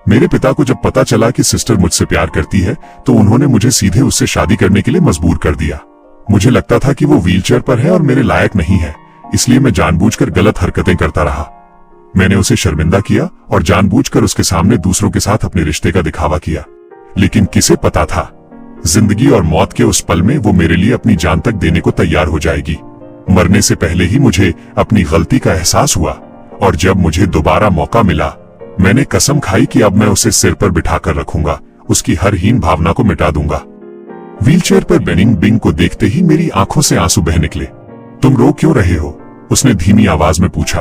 मेरे पिता को जब पता चला कि सिस्टर मुझसे प्यार करती है तो उन्होंने मुझे सीधे उससे शादी करने के लिए मजबूर कर दिया। मुझे लगता था कि वो व्हीलचेयर पर है और मेरे लायक नहीं है, इसलिए मैं जानबूझकर गलत हरकतें करता रहा। मैंने उसे शर्मिंदा किया और जानबूझकर उसके सामने दूसरों के साथ अपने रिश्ते का दिखावा किया। लेकिन किसे पता था, जिंदगी और मौत के उस पल में वो मेरे लिए अपनी जान तक देने को तैयार हो जाएगी। मरने से पहले ही मुझे अपनी गलती का एहसास हुआ और जब मुझे दोबारा मौका मिला मैंने कसम खाई कि अब मैं उसे सिर पर बिठाकर रखूंगा, उसकी हर हीन भावना को मिटा दूंगा। व्हीलचेयर पर बेनिंग बिंग को देखते ही मेरी आंखों से आंसू बह निकले। तुम रो क्यों रहे हो? उसने धीमी आवाज में पूछा।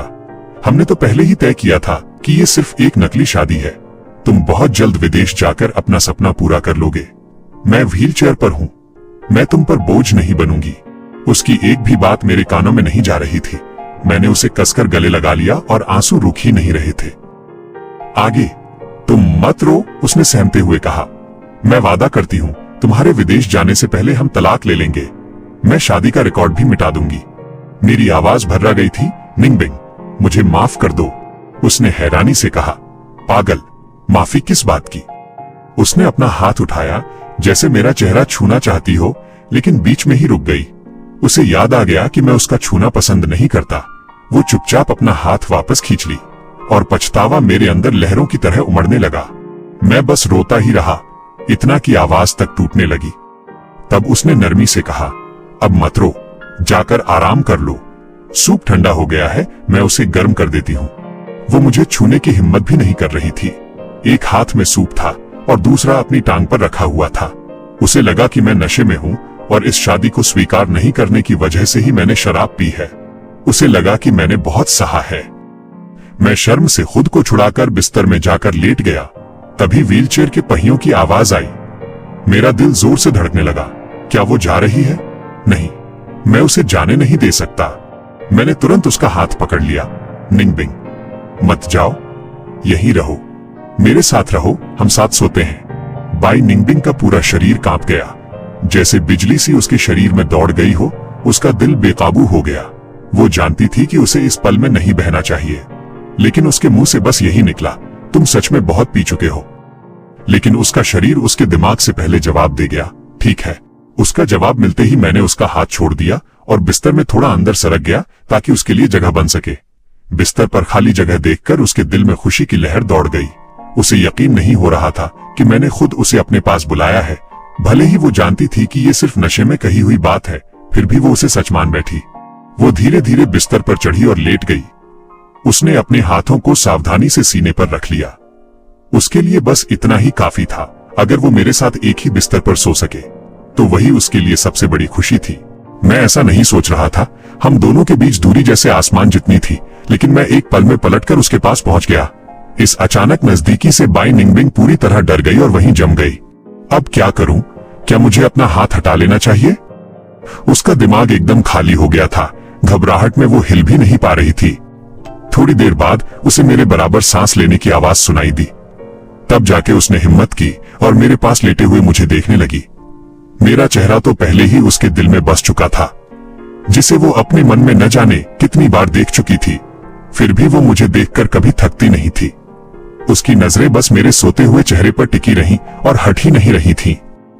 हमने तो पहले ही तय किया था कि ये सिर्फ एक नकली शादी है। तुम बहुत जल्द विदेश जाकर अपना सपना पूरा कर लोगे। मैं व्हीलचेयर पर हूं, मैं तुम पर बोझ नहीं बनूंगी। उसकी एक भी बात मेरे कानों में नहीं जा रही थी। मैंने उसे कसकर गले लगा लिया और आंसू रुक ही नहीं रहे थे। आगे तुम मत रो, उसने सहमते हुए कहा। मैं वादा करती हूं तुम्हारे विदेश जाने से पहले हम तलाक ले लेंगे। मैं शादी का रिकॉर्ड भी मिटा दूंगी। मेरी आवाज भर्रा गई थी। निंगबिंग, मुझे माफ कर दो, उसने हैरानी से कहा। पागल, माफी किस बात की? उसने अपना हाथ उठाया जैसे मेरा चेहरा छूना चाहती हो, लेकिन बीच में ही रुक गई। उसे याद आ गया कि मैं उसका छूना पसंद नहीं करता। वो चुपचाप अपना हाथ वापस खींच ली और पछतावा मेरे अंदर लहरों की तरह उमड़ने लगा। मैं बस रोता ही रहा, इतना कि आवाज तक टूटने लगी। तब उसने नरमी से कहा, अब मत रो, जाकर आराम कर लो। सूप ठंडा हो गया है, मैं उसे गर्म कर देती हूँ। वो मुझे छूने की हिम्मत भी नहीं कर रही थी। एक हाथ में सूप था और दूसरा अपनी टांग पर रखा हुआ था। उसे लगा कि मैं नशे में हूँ और इस शादी को स्वीकार नहीं करने की वजह से ही मैंने शराब पी है। उसे लगा कि मैंने बहुत सहा है। मैं शर्म से खुद को छुड़ाकर बिस्तर में जाकर लेट गया। तभी व्हीलचेयर के पहियों की आवाज आई। मेरा दिल जोर से धड़कने लगा। क्या वो जा रही है? नहीं, मैं उसे जाने नहीं दे सकता। मैंने तुरंत उसका हाथ पकड़ लिया। निंगबिंग, मत जाओ, यहीं रहो, मेरे साथ रहो, हम साथ सोते हैं। बाई निंगबिंग का पूरा शरीर कांप गया, जैसे बिजली सी उसके शरीर में दौड़ गई हो। उसका दिल बेकाबू हो गया। वो जानती थी कि उसे इस पल में नहीं बहना चाहिए, लेकिन उसके मुंह से बस यही निकला, तुम सच में बहुत पी चुके हो। लेकिन उसका शरीर उसके दिमाग से पहले जवाब दे गया। ठीक है। उसका जवाब मिलते ही मैंने उसका हाथ छोड़ दिया और बिस्तर में थोड़ा अंदर सरक गया ताकि उसके लिए जगह बन सके। बिस्तर पर खाली जगह देखकर उसके दिल में खुशी की लहर दौड़ गई। उसे यकीन नहीं हो रहा था कि मैंने खुद उसे अपने पास बुलाया है। भले ही वो जानती थी कि ये सिर्फ नशे में कही हुई बात है, फिर भी वो उसे सच मान बैठी। वो धीरे धीरे बिस्तर पर चढ़ी और लेट गई। उसने अपने हाथों को सावधानी से सीने पर रख लिया। उसके लिए बस इतना ही काफी था। अगर वो मेरे साथ एक ही बिस्तर पर सो सके तो वही उसके लिए सबसे बड़ी खुशी थी। मैं ऐसा नहीं सोच रहा था। हम दोनों के बीच दूरी जैसे आसमान जितनी थी, लेकिन मैं एक पल में पलटकर उसके पास पहुंच गया। इस अचानक नजदीकी से बाई निंगबिंग पूरी तरह डर गई और वहीं जम गई। अब क्या करूं? क्या मुझे अपना हाथ हटा लेना चाहिए? उसका दिमाग एकदम खाली हो गया था। घबराहट में वो हिल भी नहीं पा रही थी। थोड़ी देर बाद उसे मेरे बराबर सांस लेने की आवाज सुनाई दी। तब जाके उसने हिम्मत की और मेरे पास लेटे हुए मुझे देखने लगी। मेरा चेहरा तो पहले ही उसके दिल में बस चुका था, जिसे वो अपने मन में न जाने कितनी बार देख चुकी थी। फिर भी वो मुझे देखकर कभी थकती नहीं थी। उसकी नजरें बस मेरे सोते हुए चेहरे पर टिकी रहीं और हट ही नहीं रही थीं।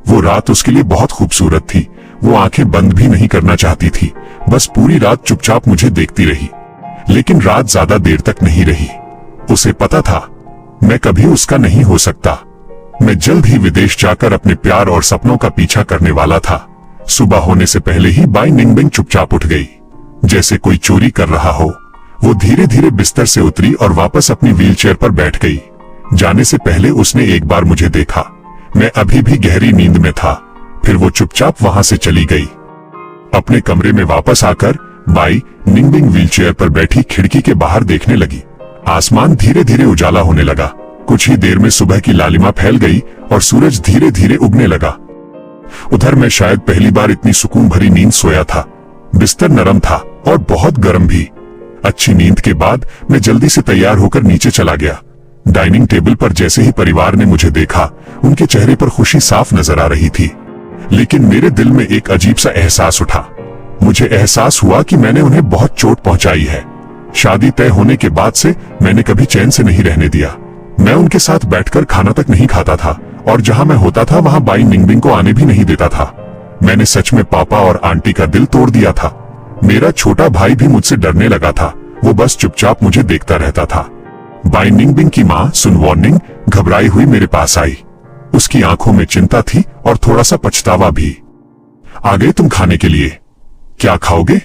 वो रात उसके लिए बहुत खूबसूरत थी। वो आंखें बंद भी नहीं करना चाहती थी, बस पूरी रात चुपचाप मुझे देखती रही। लेकिन रात ज्यादा देर तक नहीं रही। उसे पता था मैं कभी उसका नहीं हो सकता। मैं जल्द ही विदेश जाकर अपने प्यार और सपनों का पीछा करने वाला था। सुबह होने से पहले ही बाई निंगबिंग चुपचाप उठ गई, जैसे कोई चोरी कर रहा हो। वो धीरे धीरे बिस्तर से उतरी और वापस अपनी व्हीलचेयर पर बैठ गई। जाने से पहले उसने एक बार मुझे देखा। मैं अभी भी गहरी नींद में था। फिर वो चुपचाप वहां से चली गई। अपने कमरे में वापस आकर बाई निंगबिंग व्हीलचेयर पर बैठी खिड़की के बाहर देखने लगी। आसमान धीरे धीरे उजाला होने लगा। कुछ ही देर में सुबह की लालिमा फैल गई और सूरज धीरे धीरे उगने लगा। उधर मैं शायद पहली बार इतनी सुकून भरी नींद सोया था। बिस्तर नरम था और बहुत गर्म भी। अच्छी नींद के बाद मैं जल्दी से तैयार होकर नीचे चला गया। डाइनिंग टेबल पर जैसे ही परिवार ने मुझे देखा, उनके चेहरे पर खुशी साफ नजर आ रही थी। लेकिन मेरे दिल में एक अजीब सा एहसास उठा। मुझे एहसास हुआ कि मैंने उन्हें बहुत चोट पहुंचाई है। शादी तय होने के बाद से मैंने कभी चैन से नहीं रहने दिया। मैं उनके साथ बैठकर खाना तक नहीं खाता था और जहां मैं होता था वहां बाई निंगबिंग को आने भी नहीं देता था। मैंने सच में पापा और आंटी का दिल तोड़ दिया था। मेरा छोटा भाई भी मुझसे डरने लगा था। वो बस चुपचाप मुझे देखता रहता था। बाई निंगबिंग की माँ सुन वॉर्निंग घबराई हुई मेरे पास आई। उसकी आंखों में चिंता थी और थोड़ा सा पछतावा भी। आ गए तुम खाने के लिए? क्या खाओगे?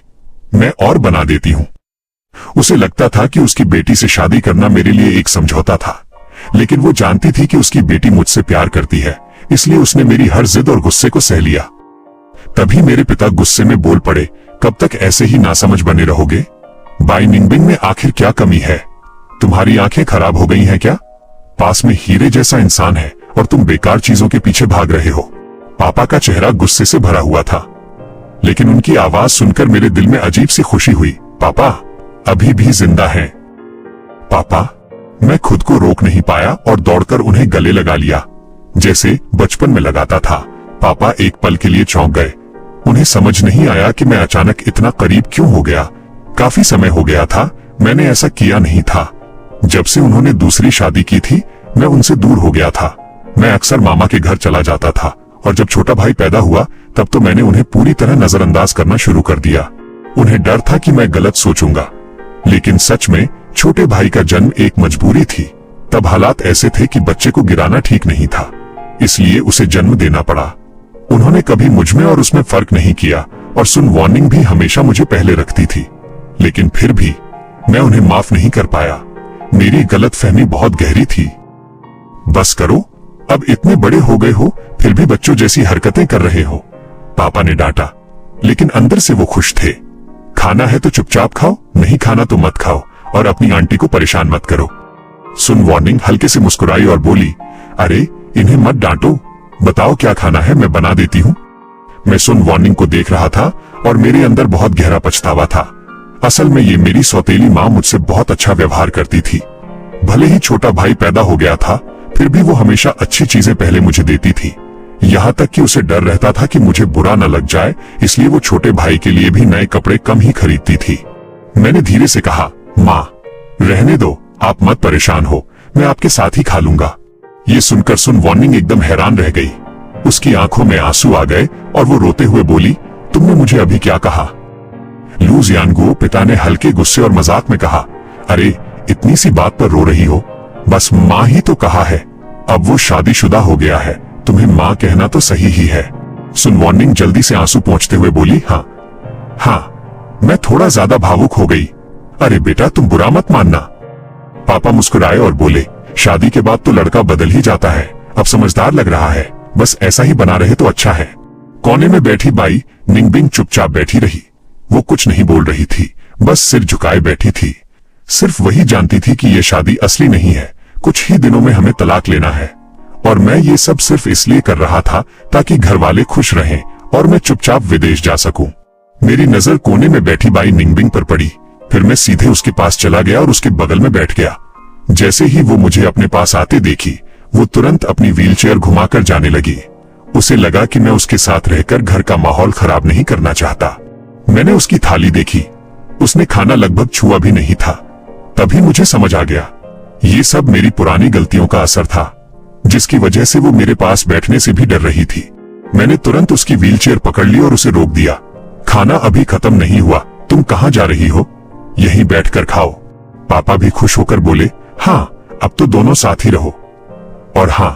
मैं और बना देती हूँ। उसे लगता था कि उसकी बेटी से शादी करना मेरे लिए एक समझौता था, लेकिन वो जानती थी कि उसकी बेटी मुझसे प्यार करती है, इसलिए उसने मेरी हर जिद और गुस्से को सह लिया। तभी मेरे पिता गुस्से में बोल पड़े, कब तक ऐसे ही नासमझ बने रहोगे? बाई निंगबिंग में आखिर क्या कमी है? तुम्हारी आंखें खराब हो गई हैं क्या? पास में हीरे जैसा इंसान है और तुम बेकार चीजों के पीछे भाग रहे हो। पापा का चेहरा गुस्से से भरा हुआ था, लेकिन उनकी आवाज सुनकर मेरे दिल में अजीब सी खुशी हुई। पापा अभी भी जिंदा हैं। पापा, मैं खुद को रोक नहीं पाया और दौड़कर उन्हें गले लगा लिया, जैसे बचपन में लगाता था। पापा एक पल के लिए चौंक गए। उन्हें समझ नहीं आया कि मैं अचानक इतना करीब क्यों हो गया। काफी समय हो गया था, मैंने ऐसा किया नहीं था। जब से उन्होंने दूसरी शादी की थी, मैं उनसे दूर हो गया था। मैं अक्सर मामा के घर चला जाता था और जब छोटा भाई पैदा हुआ तब तो मैंने उन्हें पूरी तरह नजरअंदाज करना शुरू कर दिया। उन्हें डर था कि मैं गलत सोचूंगा, लेकिन सच में छोटे भाई का जन्म एक मजबूरी थी। तब हालात ऐसे थे कि बच्चे को गिराना ठीक नहीं था, इसलिए उसे जन्म देना पड़ा। उन्होंने कभी मुझमें और उसमें फर्क नहीं किया और सुन वार्निंग भी हमेशा मुझे पहले रखती थी, लेकिन फिर भी मैं उन्हें माफ नहीं कर पाया। मेरी गलतफहमी बहुत गहरी थी। बस करो, अब इतने बड़े हो गए हो फिर भी बच्चों जैसी हरकतें कर रहे हो, पापा ने डांटा, लेकिन अंदर से वो खुश थे। खाना है तो चुपचाप खाओ, नहीं खाना तो मत खाओ और अपनी आंटी को परेशान मत करो। सुन वार्निंग हल्के से मुस्कुराई और बोली, अरे इन्हें मत डांटो, बताओ क्या खाना है, मैं बना देती हूँ। मैं सुन वार्निंग को देख रहा था और मेरे अंदर बहुत गहरा पछतावा था। असल में ये मेरी सौतेली माँ मुझसे बहुत अच्छा व्यवहार करती थी। भले ही छोटा भाई पैदा हो गया था, फिर भी वो हमेशा अच्छी चीजें पहले मुझे देती थी। यहाँ तक कि उसे डर रहता था कि मुझे बुरा न लग जाए, इसलिए वो छोटे भाई के लिए भी नए कपड़े कम ही खरीदती थी। मैंने धीरे से कहा, माँ रहने दो, आप मत परेशान हो, मैं आपके साथ ही खा लूंगा। ये सुनकर सुन वार्निंग एकदम हैरान रह गई। उसकी आंखों में आंसू आ गए और वो रोते हुए बोली, तुमने मुझे अभी क्या कहा? लू जियानगो, पिता ने हल्के गुस्से और मजाक में कहा, अरे इतनी सी बात पर रो रही हो? बस माँ ही तो कहा है, अब वो शादीशुदा हो गया है, तुम्हें माँ कहना तो सही ही है। सुन वार्निंग जल्दी से आंसू पोंछते हुए बोली, हाँ, मैं थोड़ा ज्यादा भावुक हो गई। अरे बेटा तुम बुरा मत मानना। पापा मुस्कुराए और बोले, शादी के बाद तो लड़का बदल ही जाता है, अब समझदार लग रहा है, बस ऐसा ही बना रहे तो अच्छा है। कोने में बैठी बाई निंगबिंग चुपचाप बैठी रही। वो कुछ नहीं बोल रही थी, बस सिर झुकाए बैठी थी। सिर्फ वही जानती थी कि ये शादी असली नहीं है, कुछ ही दिनों में हमें तलाक लेना है और मैं ये सब सिर्फ इसलिए कर रहा था ताकि घर वाले खुश रहें और मैं चुपचाप विदेश जा सकूं। मेरी नजर कोने में बैठी बाई निंगबिंग पर पड़ी, फिर मैं सीधे उसके पास चला गया और उसके बगल में बैठ गया। जैसे ही वो मुझे अपने पास आते देखी, वो तुरंत अपनी व्हीलचेयर घुमाकर जाने लगी। उसे लगा कि मैं उसके साथ रहकर घर का माहौल खराब नहीं करना चाहता। मैंने उसकी थाली देखी, उसने खाना लगभग छुआ भी नहीं था। तभी मुझे समझ आ गया, ये सब मेरी पुरानी गलतियों का असर था, जिसकी वजह से वो मेरे पास बैठने से भी डर रही थी। मैंने तुरंत उसकी व्हीलचेयर पकड़ ली और उसे रोक दिया। खाना अभी खत्म नहीं हुआ, तुम कहाँ जा रही हो? यहीं बैठकर खाओ। पापा भी खुश होकर बोले, हाँ, अब तो दोनों साथ ही रहो, और हाँ,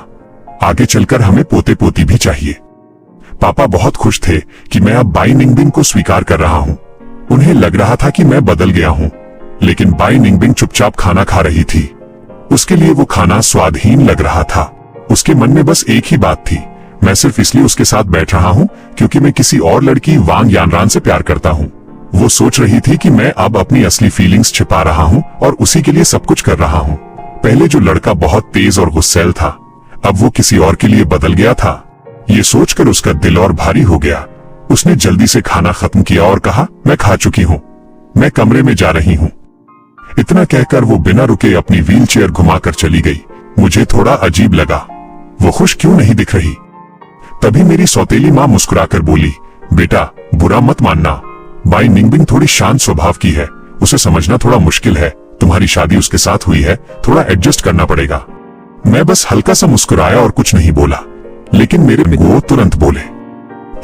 आगे चलकर हमें पोते पोती भी चाहिए। पापा बहुत खुश थे कि मैं अब बाई निंगबिंग को स्वीकार कर रहा हूँ। उन्हें लग रहा था कि मैं बदल गया हूँ, लेकिन बाई निंगबिंग चुपचाप खाना खा रही थी। उसके लिए वो खाना स्वादहीन लग रहा था। उसके मन में बस एक ही बात थी, मैं सिर्फ इसलिए उसके साथ बैठ रहा हूँ क्योंकि मैं किसी और लड़की वांग यानरान से प्यार करता हूँ। वो सोच रही थी कि मैं अब अपनी असली फीलिंग्स छिपा रहा हूँ और उसी के लिए सब कुछ कर रहा हूँ। पहले जो लड़का बहुत तेज और गुस्सैल था, अब वो किसी और के लिए बदल गया था। ये सोचकर उसका दिल और भारी हो गया। उसने जल्दी से खाना खत्म किया और कहा, मैं खा चुकी हूँ, मैं कमरे में जा रही हूँ। इतना कहकर वो बिना रुके अपनी व्हीलचेयर घुमाकर चली गई। मुझे थोड़ा अजीब लगा, वो खुश क्यों नहीं दिख रही। तभी मेरी सौतेली माँ मुस्कुराकर बोली, बेटा बुरा मत मानना, बाई निंगबिंग थोड़ी शांत स्वभाव की है, उसे समझना थोड़ा मुश्किल है। तुम्हारी शादी उसके साथ हुई है, थोड़ा एडजस्ट करना पड़ेगा। मैं बस हल्का सा मुस्कुराया और कुछ नहीं बोला, लेकिन मेरे वो तुरंत बोले,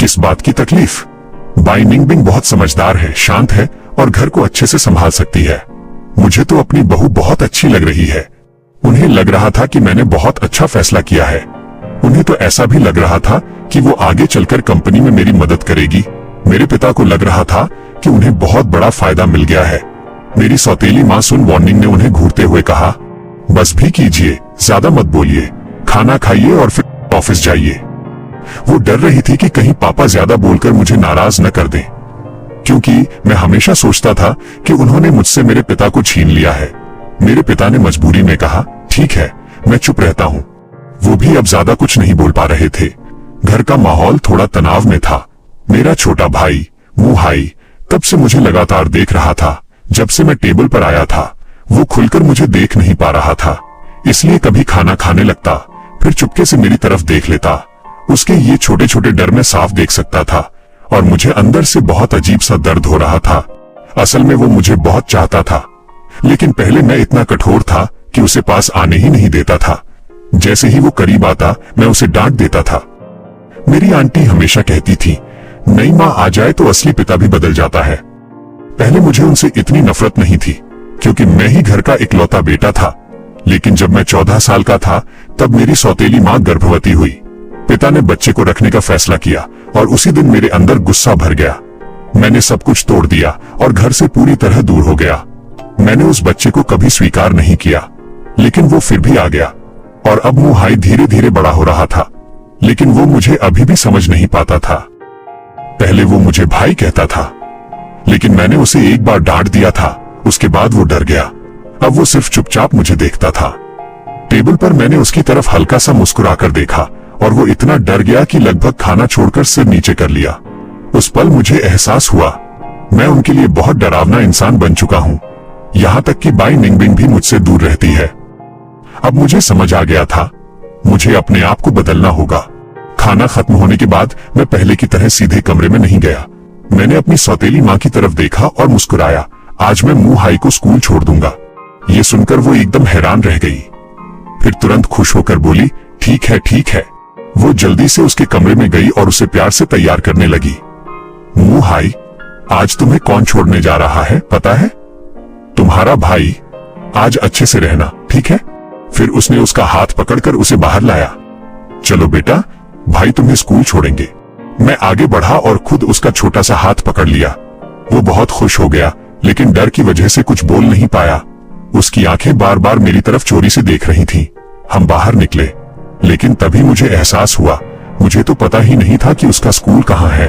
किस बात की तकलीफ? बाई निंगबिंग बहुत समझदार है, शांत है और घर को अच्छे से संभाल सकती है। मुझे तो अपनी बहू बहुत अच्छी लग रही है। उन्हें लग रहा था कि मैंने बहुत अच्छा फैसला किया है। उन्हें तो ऐसा भी लग रहा था कि वो आगे चलकर कंपनी में मेरी मदद करेगी। मेरे पिता को लग रहा था कि उन्हें बहुत बड़ा फायदा मिल गया है। मेरी सौतेली माँ सुन वार्निंग ने उन्हें घूरते हुए कहा, बस भी कीजिए, ज्यादा मत बोलिए, खाना खाइए और फिर ऑफिस जाइए। वो डर रही थी कि कहीं पापा ज्यादा बोलकर मुझे नाराज न कर दें, क्योंकि मैं हमेशा सोचता था कि उन्होंने मुझसे मेरे पिता को छीन लिया है। मेरे पिता ने मजबूरी में कहा, ठीक है, मैं चुप रहता हूँ। वो भी अब ज्यादा कुछ नहीं बोल पा रहे थे। घर का माहौल थोड़ा तनाव में था। मेरा छोटा भाई मुहाई तब से मुझे लगातार देख रहा था। जब से मैं टेबल पर आया था, वो खुलकर मुझे देख नहीं पा रहा था, इसलिए कभी खाना खाने लगता, फिर चुपके से मेरी तरफ देख लेता। उसके ये छोटे छोटे डर मैं साफ देख सकता था और मुझे अंदर से बहुत अजीब सा दर्द हो रहा था। असल में वो मुझे बहुत चाहता था, लेकिन पहले मैं इतना कठोर था कि उसे पास आने ही नहीं देता था। जैसे ही वो करीब आता, मैं उसे डांट देता था। मेरी आंटी हमेशा कहती थी, नई माँ आ जाए तो असली पिता भी बदल जाता है। पहले मुझे उनसे इतनी नफरत नहीं थी, क्योंकि मैं ही घर का इकलौता बेटा था। लेकिन जब मैं 14 साल का था, तब मेरी सौतेली माँ गर्भवती हुई। पिता ने बच्चे को रखने का फैसला किया और उसी दिन मेरे अंदर गुस्सा भर गया। मैंने सब कुछ तोड़ दिया और घर से पूरी तरह दूर हो गया। मैंने उस बच्चे को कभी स्वीकार नहीं किया, लेकिन वो फिर भी आ गया और अब मुहाई धीरे धीरे बड़ा हो रहा था, लेकिन वो मुझे अभी भी समझ नहीं पाता था। पहले वो मुझे भाई कहता था, लेकिन मैंने उसे एक बार डांट दिया था। उसके बाद वो डर गया। अब वो सिर्फ चुपचाप मुझे देखता था। टेबल पर मैंने उसकी तरफ हल्का सा मुस्कुराकर देखा और वो इतना डर गया कि लगभग खाना छोड़कर सिर नीचे कर लिया। उस पल मुझे एहसास हुआ, मैं उनके लिए बहुत डरावना इंसान बन चुका हूँ। यहाँ तक कि बाई निंगबिंग भी मुझसे दूर रहती है। अब मुझे समझ आ गया था, मुझे अपने आप को बदलना होगा। खाना खत्म होने के बाद मैं पहले की तरह सीधे कमरे में नहीं गया। मैंने अपनी सौतेली माँ की तरफ देखा और मुस्कुराया। आज मैं मुहाई को स्कूल छोड़ दूंगा। ये सुनकर वो एकदम हैरान रह गई, फिर तुरंत खुश होकर बोली, ठीक है, ठीक है। वो जल्दी से उसके कमरे में गई और उसे प्यार से तैयार करने लगी। मुहाई, आज तुम्हें कौन छोड़ने जा रहा है पता है? तुम्हारा भाई। आज अच्छे से रहना, ठीक है? फिर उसने उसका हाथ पकड़कर उसे बाहर लाया। चलो बेटा, भाई तुम्हें स्कूल छोड़ेंगे। मैं आगे बढ़ा और खुद उसका छोटा सा हाथ पकड़ लिया। वो बहुत खुश हो गया, लेकिन डर की वजह से कुछ बोल नहीं पाया। उसकी आंखें बार बार मेरी तरफ चोरी से देख रही थीं। हम बाहर निकले, लेकिन तभी मुझे एहसास हुआ, मुझे तो पता ही नहीं था कि उसका स्कूल कहाँ है।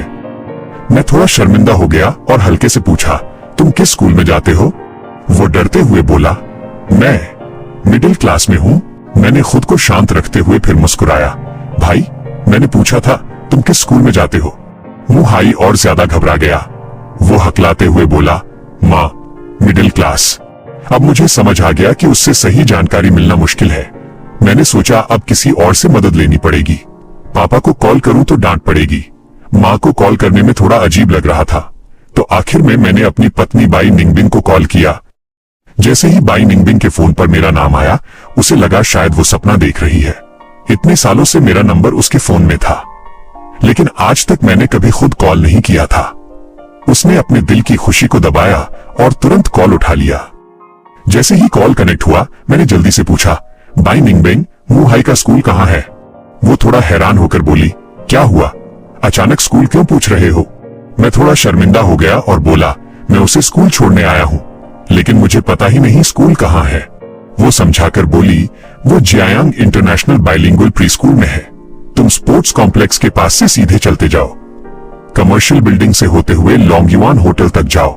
मैं थोड़ा शर्मिंदा हो गया और हल्के से पूछा, तुम किस स्कूल में जाते हो? वो डरते हुए बोला, मैं मिडिल क्लास में हूँ। मैंने खुद को शांत रखते हुए फिर मुस्कुराया। भाई, मैंने पूछा था तुम किस स्कूल में जाते हो? मुहाई और ज्यादा घबरा गया। वो हकलाते हुए बोला, माँ, मिडिल क्लास। अब मुझे समझ आ गया कि उससे सही जानकारी मिलना मुश्किल है। मैंने सोचा अब किसी और से मदद लेनी पड़ेगी। पापा को कॉल करूं तो डांट पड़ेगी। माँ को कॉल करने में थोड़ा अजीब लग रहा था, तो आखिर में मैंने अपनी पत्नी बाई निंगबिंग को कॉल किया। जैसे ही बाई निंगबिंग के फोन पर मेरा नाम आया, उसे लगा शायद वो सपना देख रही है। इतने सालों से मेरा नंबर उसके फोन में था, लेकिन आज तक मैंने कभी खुद कॉल नहीं किया था। उसने अपने दिल की खुशी को दबाया और तुरंत कॉल उठा लिया। जैसे ही कॉल कनेक्ट हुआ, मैंने जल्दी से पूछा, बाई निंगबिंग, मुहाई का स्कूल कहाँ है? वो थोड़ा हैरान होकर बोली, क्या हुआ? अचानक स्कूल क्यों पूछ रहे हो? मैं थोड़ा शर्मिंदा हो गया और बोला, मैं उसे स्कूल छोड़ने आया हूँ, लेकिन मुझे पता ही नहीं स्कूल कहाँ है। वो समझाकर बोली, वो Jiang international bilingual pre school में है। तुम स्पोर्ट्स कॉम्प्लेक्स के पास से सीधे चलते जाओ, कमर्शियल बिल्डिंग से होते हुए लॉन्गयुआन होटल तक जाओ,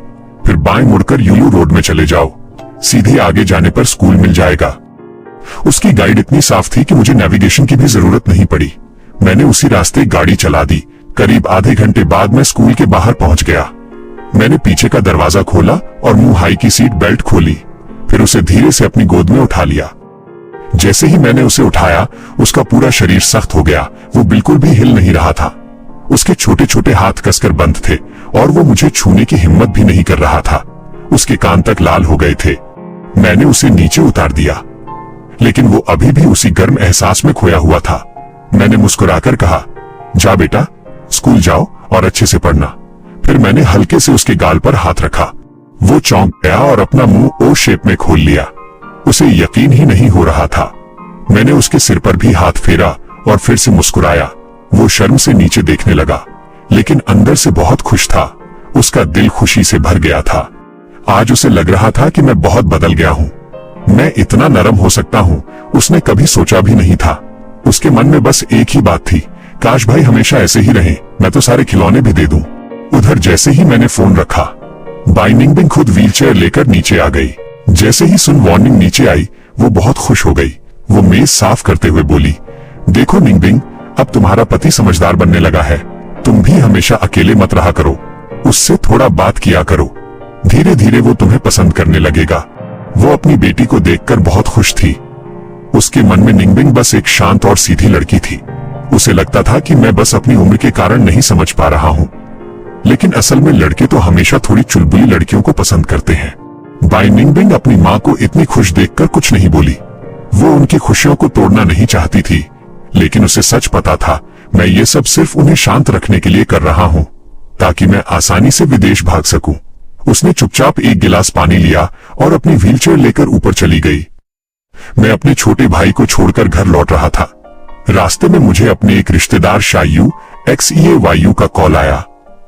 फिर बाएं मुड़कर यूलू रोड में चले जाओ। सीधे आगे जाने पर स्कूल मिल जाएगा। उसकी गाइड इतनी साफ थी कि मुझे नेविगेशन की भी जरूरत नहीं पड़ी। मैंने उसी रास्ते गाड़ी चला दी। करीब आधे घंटे बाद मैं स्कूल के बाहर पहुंच गया। मैंने पीछे का दरवाजा खोला और मुहाई की सीट बेल्ट खोली, फिर उसे धीरे से अपनी गोद में उठा लिया। जैसे ही मैंने उसे उठाया, उसका पूरा शरीर सख्त हो गया। वो बिल्कुल भी हिल नहीं रहा था। उसके छोटे छोटे हाथ कसकर बंद थे और वो मुझे छूने की हिम्मत भी नहीं कर रहा था। उसके कान तक लाल हो गए थे। मैंने उसे नीचे उतार दिया। लेकिन वो अभी भी उसी गर्म एहसास में खोया हुआ था। मैंने मुस्कुराकर कहा, जा बेटा, स्कूल जाओ और अच्छे से पढ़ना। फिर मैंने हल्के से उसके गाल पर हाथ रखा। वो चौंक गया और अपना मुंह ओ शेप में खोल लिया। उसे यकीन ही नहीं हो रहा था। मैंने उसके सिर पर भी हाथ फेरा और फिर से मुस्कुराया। वो शर्म से नीचे देखने लगा, लेकिन अंदर से बहुत खुश था। उसका दिल खुशी से भर गया था। आज उसे लग रहा था कि मैं बहुत बदल गया हूँ। मैं इतना नरम हो सकता हूँ, उसने कभी सोचा भी नहीं था। उसके मन में बस एक ही बात थी, काश भाई हमेशा ऐसे ही रहे, मैं तो सारे खिलौने भी दे दूं। उधर जैसे ही मैंने फोन रखा, बाई निंगबिंग खुद व्हीलचेयर लेकर नीचे आ गई। जैसे ही सुन वार्निंग नीचे आई, वो बहुत खुश हो गई। वो मेज साफ करते हुए बोली, देखो निंगबिंग, अब तुम्हारा पति समझदार बनने लगा है। तुम भी हमेशा अकेले मत रहा करो, उससे थोड़ा बात किया करो। धीरे धीरे वो तुम्हें पसंद करने लगेगा। वो अपनी बेटी को देखकर बहुत खुश थी। उसके मन में निंगबिंग बस एक शांत और सीधी लड़की थी। उसे लगता था कि मैं बस अपनी उम्र के कारण नहीं समझ पा रहा हूँ, लेकिन असल में लड़के तो हमेशा थोड़ी चुलबुली लड़कियों को पसंद करते हैं। बाई निंगबिंग अपनी माँ को इतनी खुश देखकर कुछ नहीं बोली। वो उनकी खुशियों को तोड़ना नहीं चाहती थी, लेकिन उसे सच पता था मैं ये सब सिर्फ उन्हें शांत रखने के लिए कर रहा हूँ, ताकि मैं आसानी से विदेश भाग सकूं। उसने चुपचाप एक गिलास पानी लिया और अपनी व्हीलचेयर लेकर ऊपर चली गई। मैं अपने छोटे भाई को छोड़कर घर लौट रहा था। रास्ते में मुझे अपने एक रिश्तेदार शायू XEAYU का कॉल आया।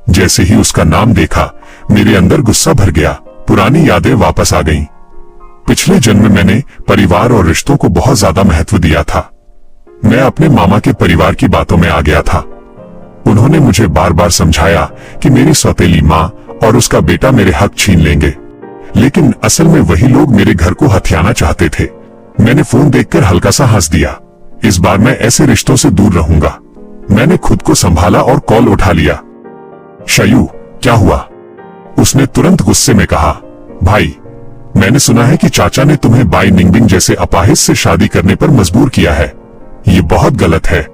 जैसे ही उसका नाम देखा, मेरे अंदर गुस्सा भर गया। पुरानी यादें वापस आ गईं। पिछले जन्म में मैंने परिवार और रिश्तों को बहुत ज्यादा महत्व दिया था। मैं अपने मामा के परिवार की बातों में आ गया था। उन्होंने मुझे बार बार समझाया कि मेरी सौतेली माँ और उसका बेटा मेरे हक छीन लेंगे, लेकिन असल में वही लोग मेरे घर को हथियाना चाहते थे। मैंने फोन देखकर हल्का सा हंस दिया। इस बार मैं ऐसे रिश्तों से दूर रहूंगा। मैंने खुद को संभाला और कॉल उठा लिया। शायू, क्या हुआ? उसने तुरंत गुस्से में कहा, भाई, मैंने सुना है कि चाचा ने तुम्हें बाई निंगबिंग जैसे अपाहिज से शादी करने पर मजबूर किया है। ये बहुत गलत है।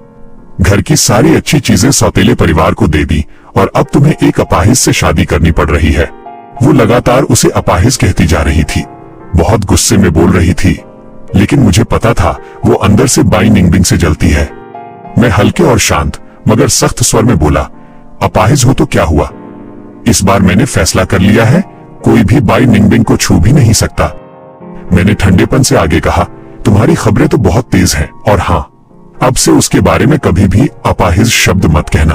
घर की सारी अच्छी चीजें सौतेले परिवार को दे दी और अब तुम्हें एक अपाहिज से शादी करनी पड़ रही है। वो लगातार उसे अपाहिज कहती जा रही थी, बहुत गुस्से में बोल रही थी, लेकिन मुझे पता था वो अंदर से बाई निंगबिंग से जलती है। मैं हल्के और शांत मगर सख्त स्वर में बोला, अपाहिज हो तो क्या हुआ? इस बार मैंने फैसला कर लिया है, कोई भी बाई निंगबिंग को छू भी नहीं सकता। मैंने ठंडेपन से आगे कहा, तुम्हारी खबरें तो बहुत तेज हैं, और हाँ, अब से उसके बारे में कभी भी अपाहिज शब्द मत कहना।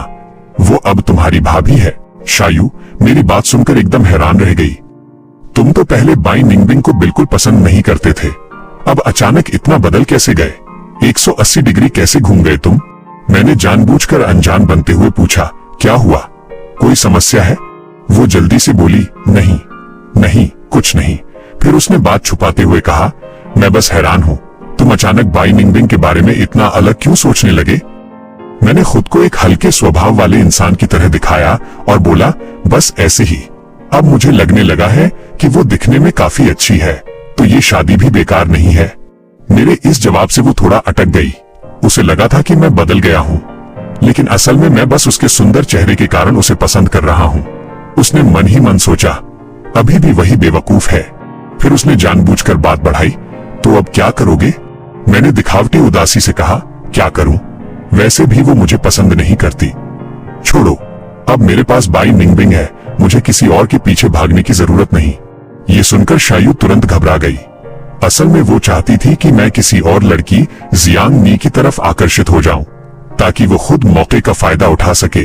वो अब तुम्हारी भाभी है। शायू मेरी बात सुनकर एकदम हैरान रह गई। तुम तो पहले बाई निंगबिंग को बिल्कुल पसंद नहीं करते थे, अब अचानक इतना बदल कैसे गए? 180 डिग्री कैसे घूम गए तुम? मैंने जानबूझकर अनजान बनते हुए पूछा, क्या हुआ? कोई समस्या है? वो जल्दी से बोली, नहीं नहीं, कुछ नहीं। फिर उसने बात छुपाते हुए कहा, मैं बस हैरान हूँ, तुम अचानक बाई निंगबिंग के बारे में इतना अलग क्यों सोचने लगे? मैंने खुद को एक हल्के स्वभाव वाले इंसान की तरह दिखाया और बोला, बस ऐसे ही। अब मुझे लगने लगा है कि वो दिखने में काफी अच्छी है, तो ये शादी भी बेकार नहीं है। मेरे इस जवाब से वो थोड़ा अटक गई। उसे लगा था कि मैं बदल गया हूँ, लेकिन असल में मैं बस उसके सुंदर चेहरे के कारण उसे पसंद कर रहा हूँ। उसने मन ही मन सोचा, अभी भी वही बेवकूफ है। फिर उसने जानबूझकर बात बढ़ाई, तो अब क्या करोगे? मैंने दिखावटी उदासी से कहा, क्या करूं? वैसे भी वो मुझे पसंद नहीं करती। छोड़ो, अब मेरे पास बाई निंगबिंग है, मुझे किसी और के पीछे भागने की जरूरत नहीं। ये सुनकर शायू तुरंत घबरा गई। असल में वो चाहती थी कि मैं किसी और लड़की जियांग नी की तरफ आकर्षित हो जाऊं, ताकि वो खुद मौके का फायदा उठा सके।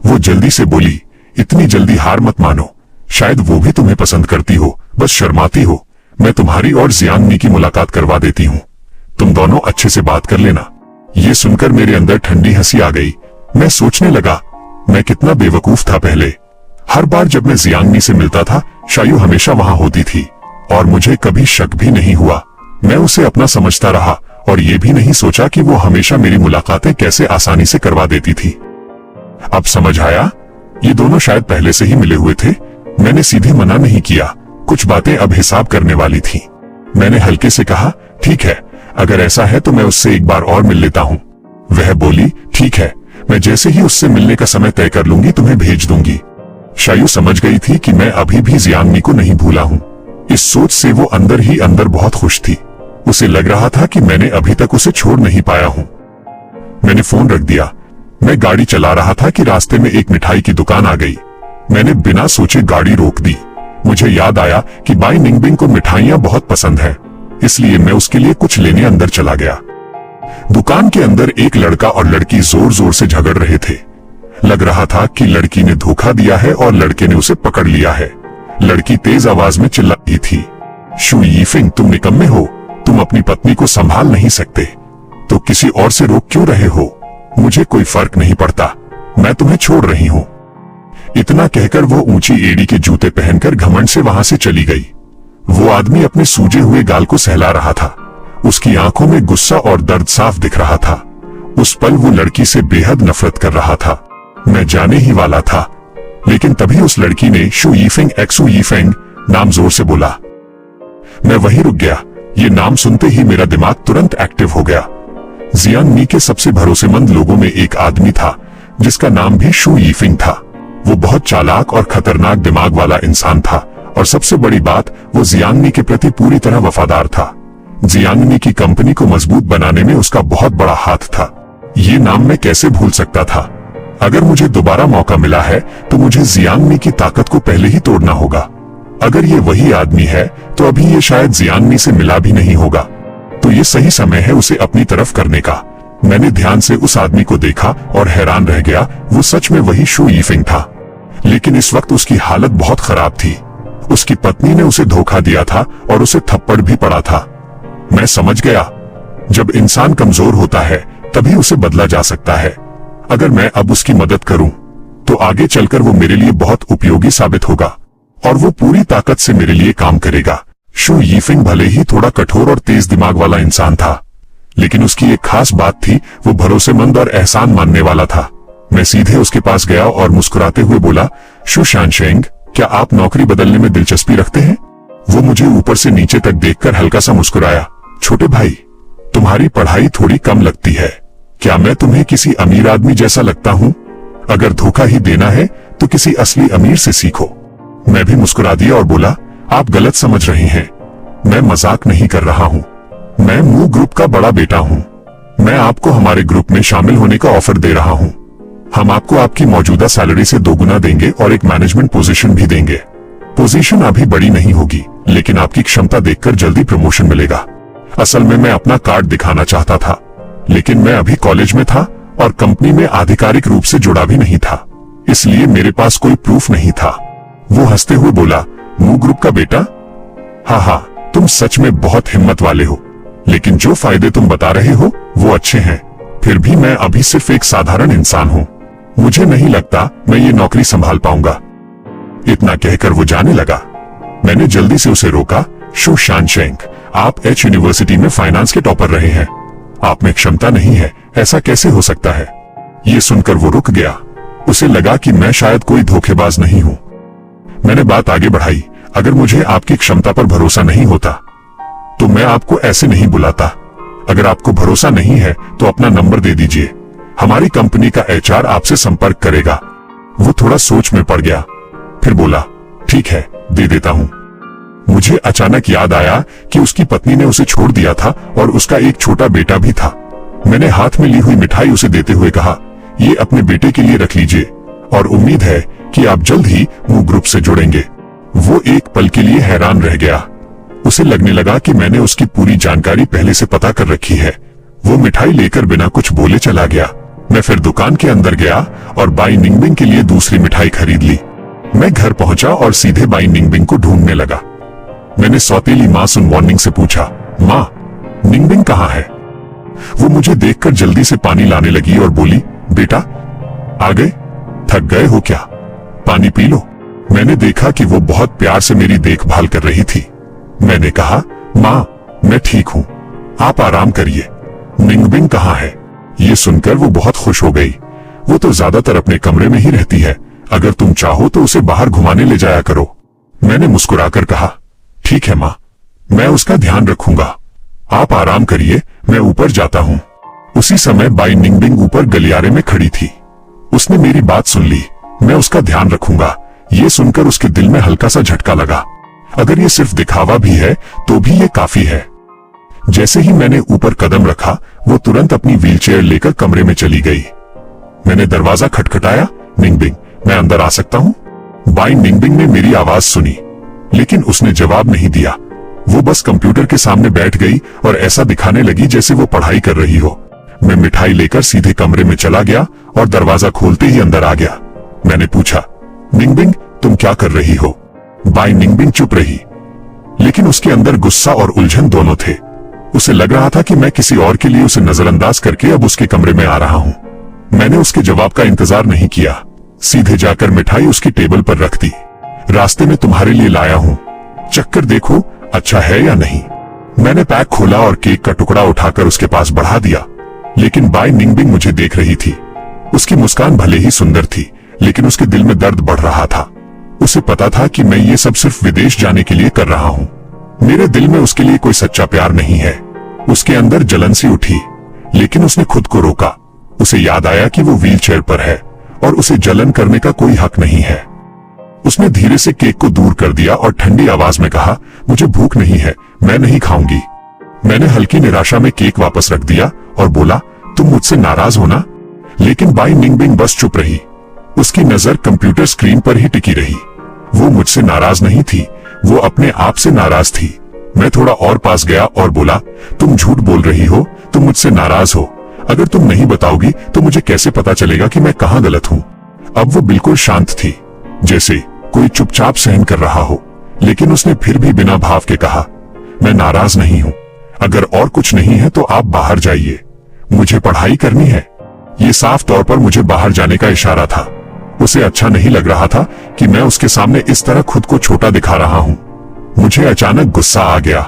वो जल्दी से बोली, इतनी जल्दी हार मत मानो, शायद वो भी तुम्हें पसंद करती हो, बस शर्माती हो। मैं तुम्हारी और जियांग नी की मुलाकात करवा देती हूँ, तुम दोनों अच्छे से बात कर लेना। ये सुनकर मेरे अंदर ठंडी हंसी आ गई। मैं सोचने लगा, मैं कितना बेवकूफ था पहले। हर बार जब मैं जियांग नी से मिलता था, शायू हमेशा वहां होती थी और मुझे कभी शक भी नहीं हुआ। मैं उसे अपना समझता रहा और ये भी नहीं सोचा कि वो हमेशा मेरी मुलाकातें कैसे आसानी से करवा देती थी। अब समझ आया, ये दोनों शायद पहले से ही मिले हुए थे। मैंने सीधे मना नहीं किया, कुछ बातें अब हिसाब करने वाली थी। मैंने हल्के से कहा, ठीक है, अगर ऐसा है तो मैं उससे एक बार और मिल लेता हूँ। वह बोली, ठीक है, मैं जैसे ही उससे मिलने का समय तय कर लूंगी तुम्हें भेज दूंगी। शायू समझ गई थी कि मैं अभी भी जियांग नी को नहीं भूला हूँ। इस सोच से वो अंदर ही अंदर बहुत खुश थी। उसे लग रहा था कि मैंने अभी तक उसे छोड़ नहीं पाया हूं। मैंने फोन रख दिया। मैं गाड़ी चला रहा था कि रास्ते में एक मिठाई की दुकान आ गई। मैंने बिना सोचे गाड़ी रोक दी। मुझे याद आया कि बाई निंगबिंग को मिठाइयां बहुत पसंद है, इसलिए मैं उसके लिए कुछ लेने अंदर चला गया। दुकान के अंदर एक लड़का और लड़की जोर जोर से झगड़ रहे थे। लग रहा था कि लड़की ने धोखा दिया है और लड़के ने उसे पकड़ लिया है। लड़की तेज आवाज में चिल्ला रही थी, शू यीफिंग, तुम निकम्मे हो, तुम अपनी पत्नी को संभाल नहीं सकते तो किसी और से रोक क्यों रहे हो? मुझे कोई फर्क नहीं पड़ता, मैं तुम्हें छोड़ रही हूं। इतना कहकर वो ऊंची एड़ी के जूते पहनकर घमंड से वहां से चली गई। वो आदमी अपने सूजे हुए गाल को सहला रहा था। उसकी आंखों में गुस्सा और दर्द साफ दिख रहा था। उस पल वो लड़की से बेहद नफरत कर रहा था। मैं जाने ही वाला था, लेकिन तभी उस लड़की ने शू यीफिंग एक्सू यीफेंग नाम जोर से बोला। मैं वहीं रुक गया। ये नाम सुनते ही मेरा दिमाग तुरंत एक्टिव हो गया। जियांग मी के सबसे भरोसेमंद लोगों में एक आदमी था जिसका नाम भी शू यीफिंग था। वो बहुत चालाक और खतरनाक दिमाग वाला इंसान था, और सबसे बड़ी बात, वो जियांग मी के प्रति पूरी तरह वफादार था। जियांग मी की कंपनी को मजबूत बनाने में उसका बहुत बड़ा हाथ था। ये नाम मैं कैसे भूल सकता था? अगर मुझे दोबारा मौका मिला है तो मुझे जियांग मी की ताकत को पहले ही तोड़ना होगा। अगर ये वही आदमी है तो अभी ये शायद जियांग मी से मिला भी नहीं होगा, तो ये सही समय है उसे अपनी तरफ करने का। मैंने ध्यान से उस आदमी को देखा और हैरान रह गया। वो सच में वही शू यीफिंग था, लेकिन इस वक्त उसकी हालत बहुत खराब थी। उसकी पत्नी ने उसे धोखा दिया था और उसे थप्पड़ भी पड़ा था। मैं समझ गया, जब इंसान कमजोर होता है तभी उसे बदला जा सकता है। अगर मैं अब उसकी मदद करूं तो आगे चलकर वो मेरे लिए बहुत उपयोगी साबित होगा और वो पूरी ताकत से मेरे लिए काम करेगा। शू यीफिंग भले ही थोड़ा कठोर और तेज दिमाग वाला इंसान था, लेकिन उसकी एक खास बात थी, वो भरोसेमंद और एहसान मानने वाला था। मैं सीधे उसके पास गया और मुस्कुराते हुए बोला, शू शानशेंग, क्या आप नौकरी बदलने में दिलचस्पी रखते हैं? वो मुझे ऊपर से नीचे तक देखकर हल्का सा मुस्कुराया। छोटे भाई, तुम्हारी पढ़ाई थोड़ी कम लगती है। क्या मैं तुम्हें किसी अमीर आदमी जैसा लगता हूँ? अगर धोखा ही देना है तो किसी असली अमीर से सीखो। मैं भी मुस्कुरा दिया और बोला, आप गलत समझ रहे हैं, मैं मजाक नहीं कर रहा हूँ। मैं मू ग्रुप का बड़ा बेटा हूँ। मैं आपको हमारे ग्रुप में शामिल होने का ऑफर दे रहा हूँ। हम आपको आपकी मौजूदा सैलरी से 2 गुना देंगे और एक मैनेजमेंट पोजीशन भी देंगे। पोजीशन अभी बड़ी नहीं होगी, लेकिन आपकी क्षमता देखकर जल्दी प्रमोशन मिलेगा। असल में मैं अपना कार्ड दिखाना चाहता था, लेकिन मैं अभी कॉलेज में था और कंपनी में आधिकारिक रूप से जुड़ा भी नहीं था, इसलिए मेरे पास कोई प्रूफ नहीं था। वो हंसते हुए बोला, मू ग्रुप का बेटा? हाँ, तुम सच में बहुत हिम्मत वाले हो, लेकिन जो फायदे तुम बता रहे हो वो अच्छे हैं। फिर भी मैं अभी सिर्फ एक साधारण इंसान हूँ। मुझे नहीं लगता मैं ये नौकरी संभाल पाऊंगा। इतना कहकर वो जाने लगा। मैंने जल्दी से उसे रोका। शू शानशेंग, आप एच यूनिवर्सिटी में फाइनेंस के टॉपर रहे हैं, आप में क्षमता नहीं है, ऐसा कैसे हो सकता है? ये सुनकर वो रुक गया। उसे लगा कि मैं शायद कोई धोखेबाज नहीं हूँ। मैंने बात आगे बढ़ाई, अगर मुझे आपकी क्षमता पर भरोसा नहीं होता तो मैं आपको ऐसे नहीं बुलाता। अगर आपको भरोसा नहीं है तो अपना नंबर दे दीजिए, हमारी कंपनी का एचआर आपसे संपर्क करेगा। वो थोड़ा सोच में पड़ गया, फिर बोला, ठीक है, दे देता हूँ। मुझे अचानक याद आया कि उसकी पत्नी ने उसे छोड़ दिया था और उसका एक छोटा बेटा भी था। मैंने हाथ में ली हुई मिठाई उसे देते हुए कहा, ये अपने बेटे के लिए रख लीजिए और उम्मीद है कि आप जल्द ही मू ग्रुप से जुड़ेंगे। वो एक पल के लिए हैरान रह गया। उसे लगने लगा कि मैंने उसकी पूरी जानकारी पहले से पता कर रखी है। वो मिठाई लेकर बिना कुछ बोले चला गया। मैं फिर दुकान के अंदर गया और बाई निंगबिंग के लिए दूसरी मिठाई खरीद ली। मैं घर पहुंचा और सीधे बाई निंगबिंग को ढूंढने लगा। मैंने सौतेली माँ सुन मॉर्निंग से पूछा, माँ, निंगबिंग कहाँ है? वो मुझे देखकर जल्दी से पानी लाने लगी और बोली, बेटा आ गए? थक गए हो क्या? पानी पी लो। मैंने देखा कि वो बहुत प्यार से मेरी देखभाल कर रही थी। मैंने कहा, माँ, मैं ठीक हूँ, आप आराम करिए। निंगबिंग कहाँ है? ये सुनकर वो बहुत खुश हो गई। वो तो ज्यादातर अपने कमरे में ही रहती है, अगर तुम चाहो तो उसे बाहर घुमाने ले जाया करो। मैंने मुस्कुराकर कहा, ठीक है माँ, मैं उसका ध्यान रखूंगा। आप आराम करिए, मैं ऊपर जाता हूँ। उसी समय बाई निंगबिंग ऊपर गलियारे में खड़ी थी। उसने मेरी बात सुन ली। मैं उसका ध्यान रखूंगा, ये सुनकर उसके दिल में हल्का सा झटका लगा। अगर ये सिर्फ दिखावा भी है तो भी ये काफी है। जैसे ही मैंने ऊपर कदम रखा, वो तुरंत अपनी व्हीलचेयर लेकर कमरे में चली गई। मैंने दरवाजा खटखटाया, निंगबिंग, मैं अंदर आ सकता हूँ? बाई निंगबिंग ने मेरी आवाज सुनी, लेकिन उसने जवाब नहीं दिया। वो बस कंप्यूटर के सामने बैठ गई और ऐसा दिखाने लगी जैसे वो पढ़ाई कर रही हो। मैं मिठाई लेकर सीधे कमरे में चला गया और दरवाजा खोलते ही अंदर आ गया। मैंने पूछा, निंगबिंग, तुम क्या कर रही हो? बाई निंगबिंग चुप रही, लेकिन उसके अंदर गुस्सा और उलझन दोनों थे। उसे लग रहा था कि मैं किसी और के लिए उसे नजरअंदाज करके अब उसके कमरे में आ रहा हूँ। मैंने उसके जवाब का इंतजार नहीं किया, सीधे जाकर मिठाई उसकी टेबल पर रख दी। रास्ते में तुम्हारे लिए लाया हूँ, चक्कर देखो अच्छा है या नहीं। मैंने पैक खोला और केक का टुकड़ा उठाकर उसके पास बढ़ा दिया, लेकिन बाई निंगबिंग मुझे देख रही थी। उसकी मुस्कान भले ही सुंदर थी, लेकिन उसके दिल में दर्द बढ़ रहा था। उसे पता था कि मैं ये सब सिर्फ विदेश जाने के लिए कर रहा हूँ। मेरे दिल में उसके लिए कोई सच्चा प्यार नहीं है। उसके अंदर जलन सी उठी, लेकिन उसने खुद को रोका। उसे याद आया कि वो व्हीलचेयर पर है और उसे जलन करने का कोई हक नहीं है। उसने धीरे से केक को दूर कर दिया और ठंडी आवाज में कहा, मुझे भूख नहीं है, मैं नहीं खाऊंगी। मैंने हल्की निराशा में केक वापस रख दिया और बोला, तुम मुझसे नाराज हो ना? लेकिन बाई निंगबिंग बस चुप रही। उसकी नजर कंप्यूटर स्क्रीन पर ही टिकी रही। वो मुझसे नाराज नहीं थी, वो अपने आप से नाराज थी। मैं थोड़ा और पास गया और बोला, तुम झूठ बोल रही हो, तुम मुझसे नाराज हो। अगर तुम नहीं बताओगी तो मुझे कैसे पता चलेगा कि मैं कहाँ गलत हूँ? अब वो बिल्कुल शांत थी, जैसे कोई चुपचाप सहन कर रहा हो, लेकिन उसने फिर भी बिना भाव के कहा, मैं नाराज नहीं हूँ। अगर और कुछ नहीं है तो आप बाहर जाइए, मुझे पढ़ाई करनी है। ये साफ तौर पर मुझे बाहर जाने का इशारा था। उसे अच्छा नहीं लग रहा था कि मैं उसके सामने इस तरह खुद को छोटा दिखा रहा हूँ। मुझे अचानक गुस्सा आ गया।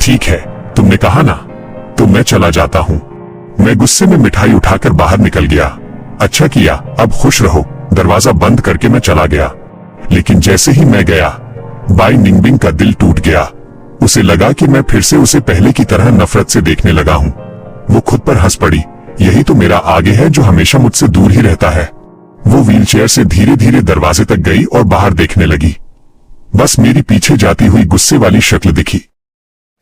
ठीक है, तुमने कहा ना, तो मैं चला जाता हूँ। मैं गुस्से में मिठाई उठाकर बाहर निकल गया। अच्छा किया, अब खुश रहो। दरवाजा बंद करके मैं चला गया, लेकिन जैसे ही मैं गया, बाई निंगबिंग का दिल टूट गया। उसे लगा कि मैं फिर से उसे पहले की तरह नफरत से देखने लगा हूँ। वो खुद पर हंस पड़ी। यही तो मेरा आगे है जो हमेशा मुझसे दूर ही रहता है। वो व्हीलचेयर से धीरे धीरे दरवाजे तक गई और बाहर देखने लगी। बस मेरी पीछे जाती हुई गुस्से वाली शक्ल दिखी।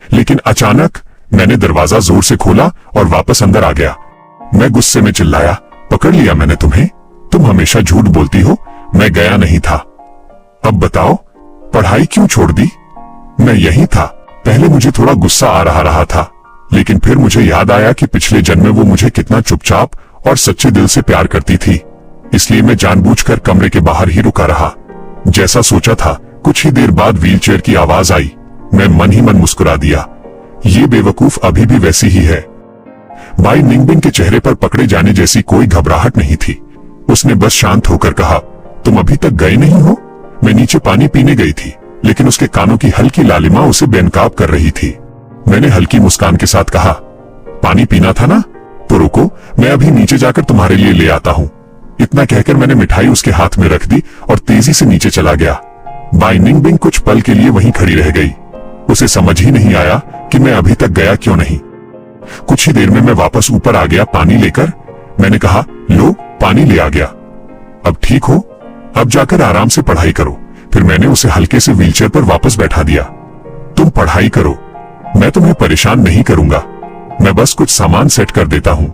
लेकिन अचानक मैंने दरवाजा जोर से खोला और वापस अंदर आ गया। मैं गुस्से में चिल्लाया, पकड़ लिया मैंने तुम्हें, तुम हमेशा झूठ बोलती हो। मैं गया नहीं था। अब बताओ, पढ़ाई क्यों छोड़ दी? मैं यही था। पहले मुझे थोड़ा गुस्सा आ रहा था, लेकिन फिर मुझे याद आया कि पिछले जन्म में वो मुझे कितना चुपचाप और सच्चे दिल से प्यार करती थी। इसलिए मैं जानबूझकर कमरे के बाहर ही रुका रहा। जैसा सोचा था, कुछ ही देर बाद व्हीलचेयर की आवाज आई। मैं मन ही मन मुस्कुरा दिया। ये बेवकूफ अभी भी वैसी ही है। बाई निंगबिंग के चेहरे पर पकड़े जाने जैसी कोई घबराहट नहीं थी। उसने बस शांत होकर कहा, तुम अभी तक गए नहीं हो? मैं नीचे पानी पीने गई थी, लेकिन उसके कानों की हल्की लालिमा उसे बेनकाब कर रही थी। मैंने हल्की मुस्कान के साथ कहा, पानी पीना था ना? तो रुको, मैं अभी नीचे जाकर तुम्हारे लिए ले आता हूँ। इतना कहकर मैंने मिठाई उसके हाथ में रख दी और तेजी से नीचे चला गया। बाई निंगबिंग कुछ पल के लिए वहीं खड़ी रह गई। उसे समझ ही नहीं आया कि मैं अभी तक गया क्यों नहीं। कुछ ही देर में मैं वापस ऊपर आ गया पानी लेकर। मैंने कहा, लो, पानी ले आ गया। अब ठीक हो? अब जाकर आराम से पढ़ाई करो। फिर मैंने उसे हल्के से व्हीलचेयर पर वापस बैठा दिया। तुम पढ़ाई करो, मैं तुम्हें परेशान नहीं करूंगा। मैं बस कुछ सामान सेट कर देता हूँ।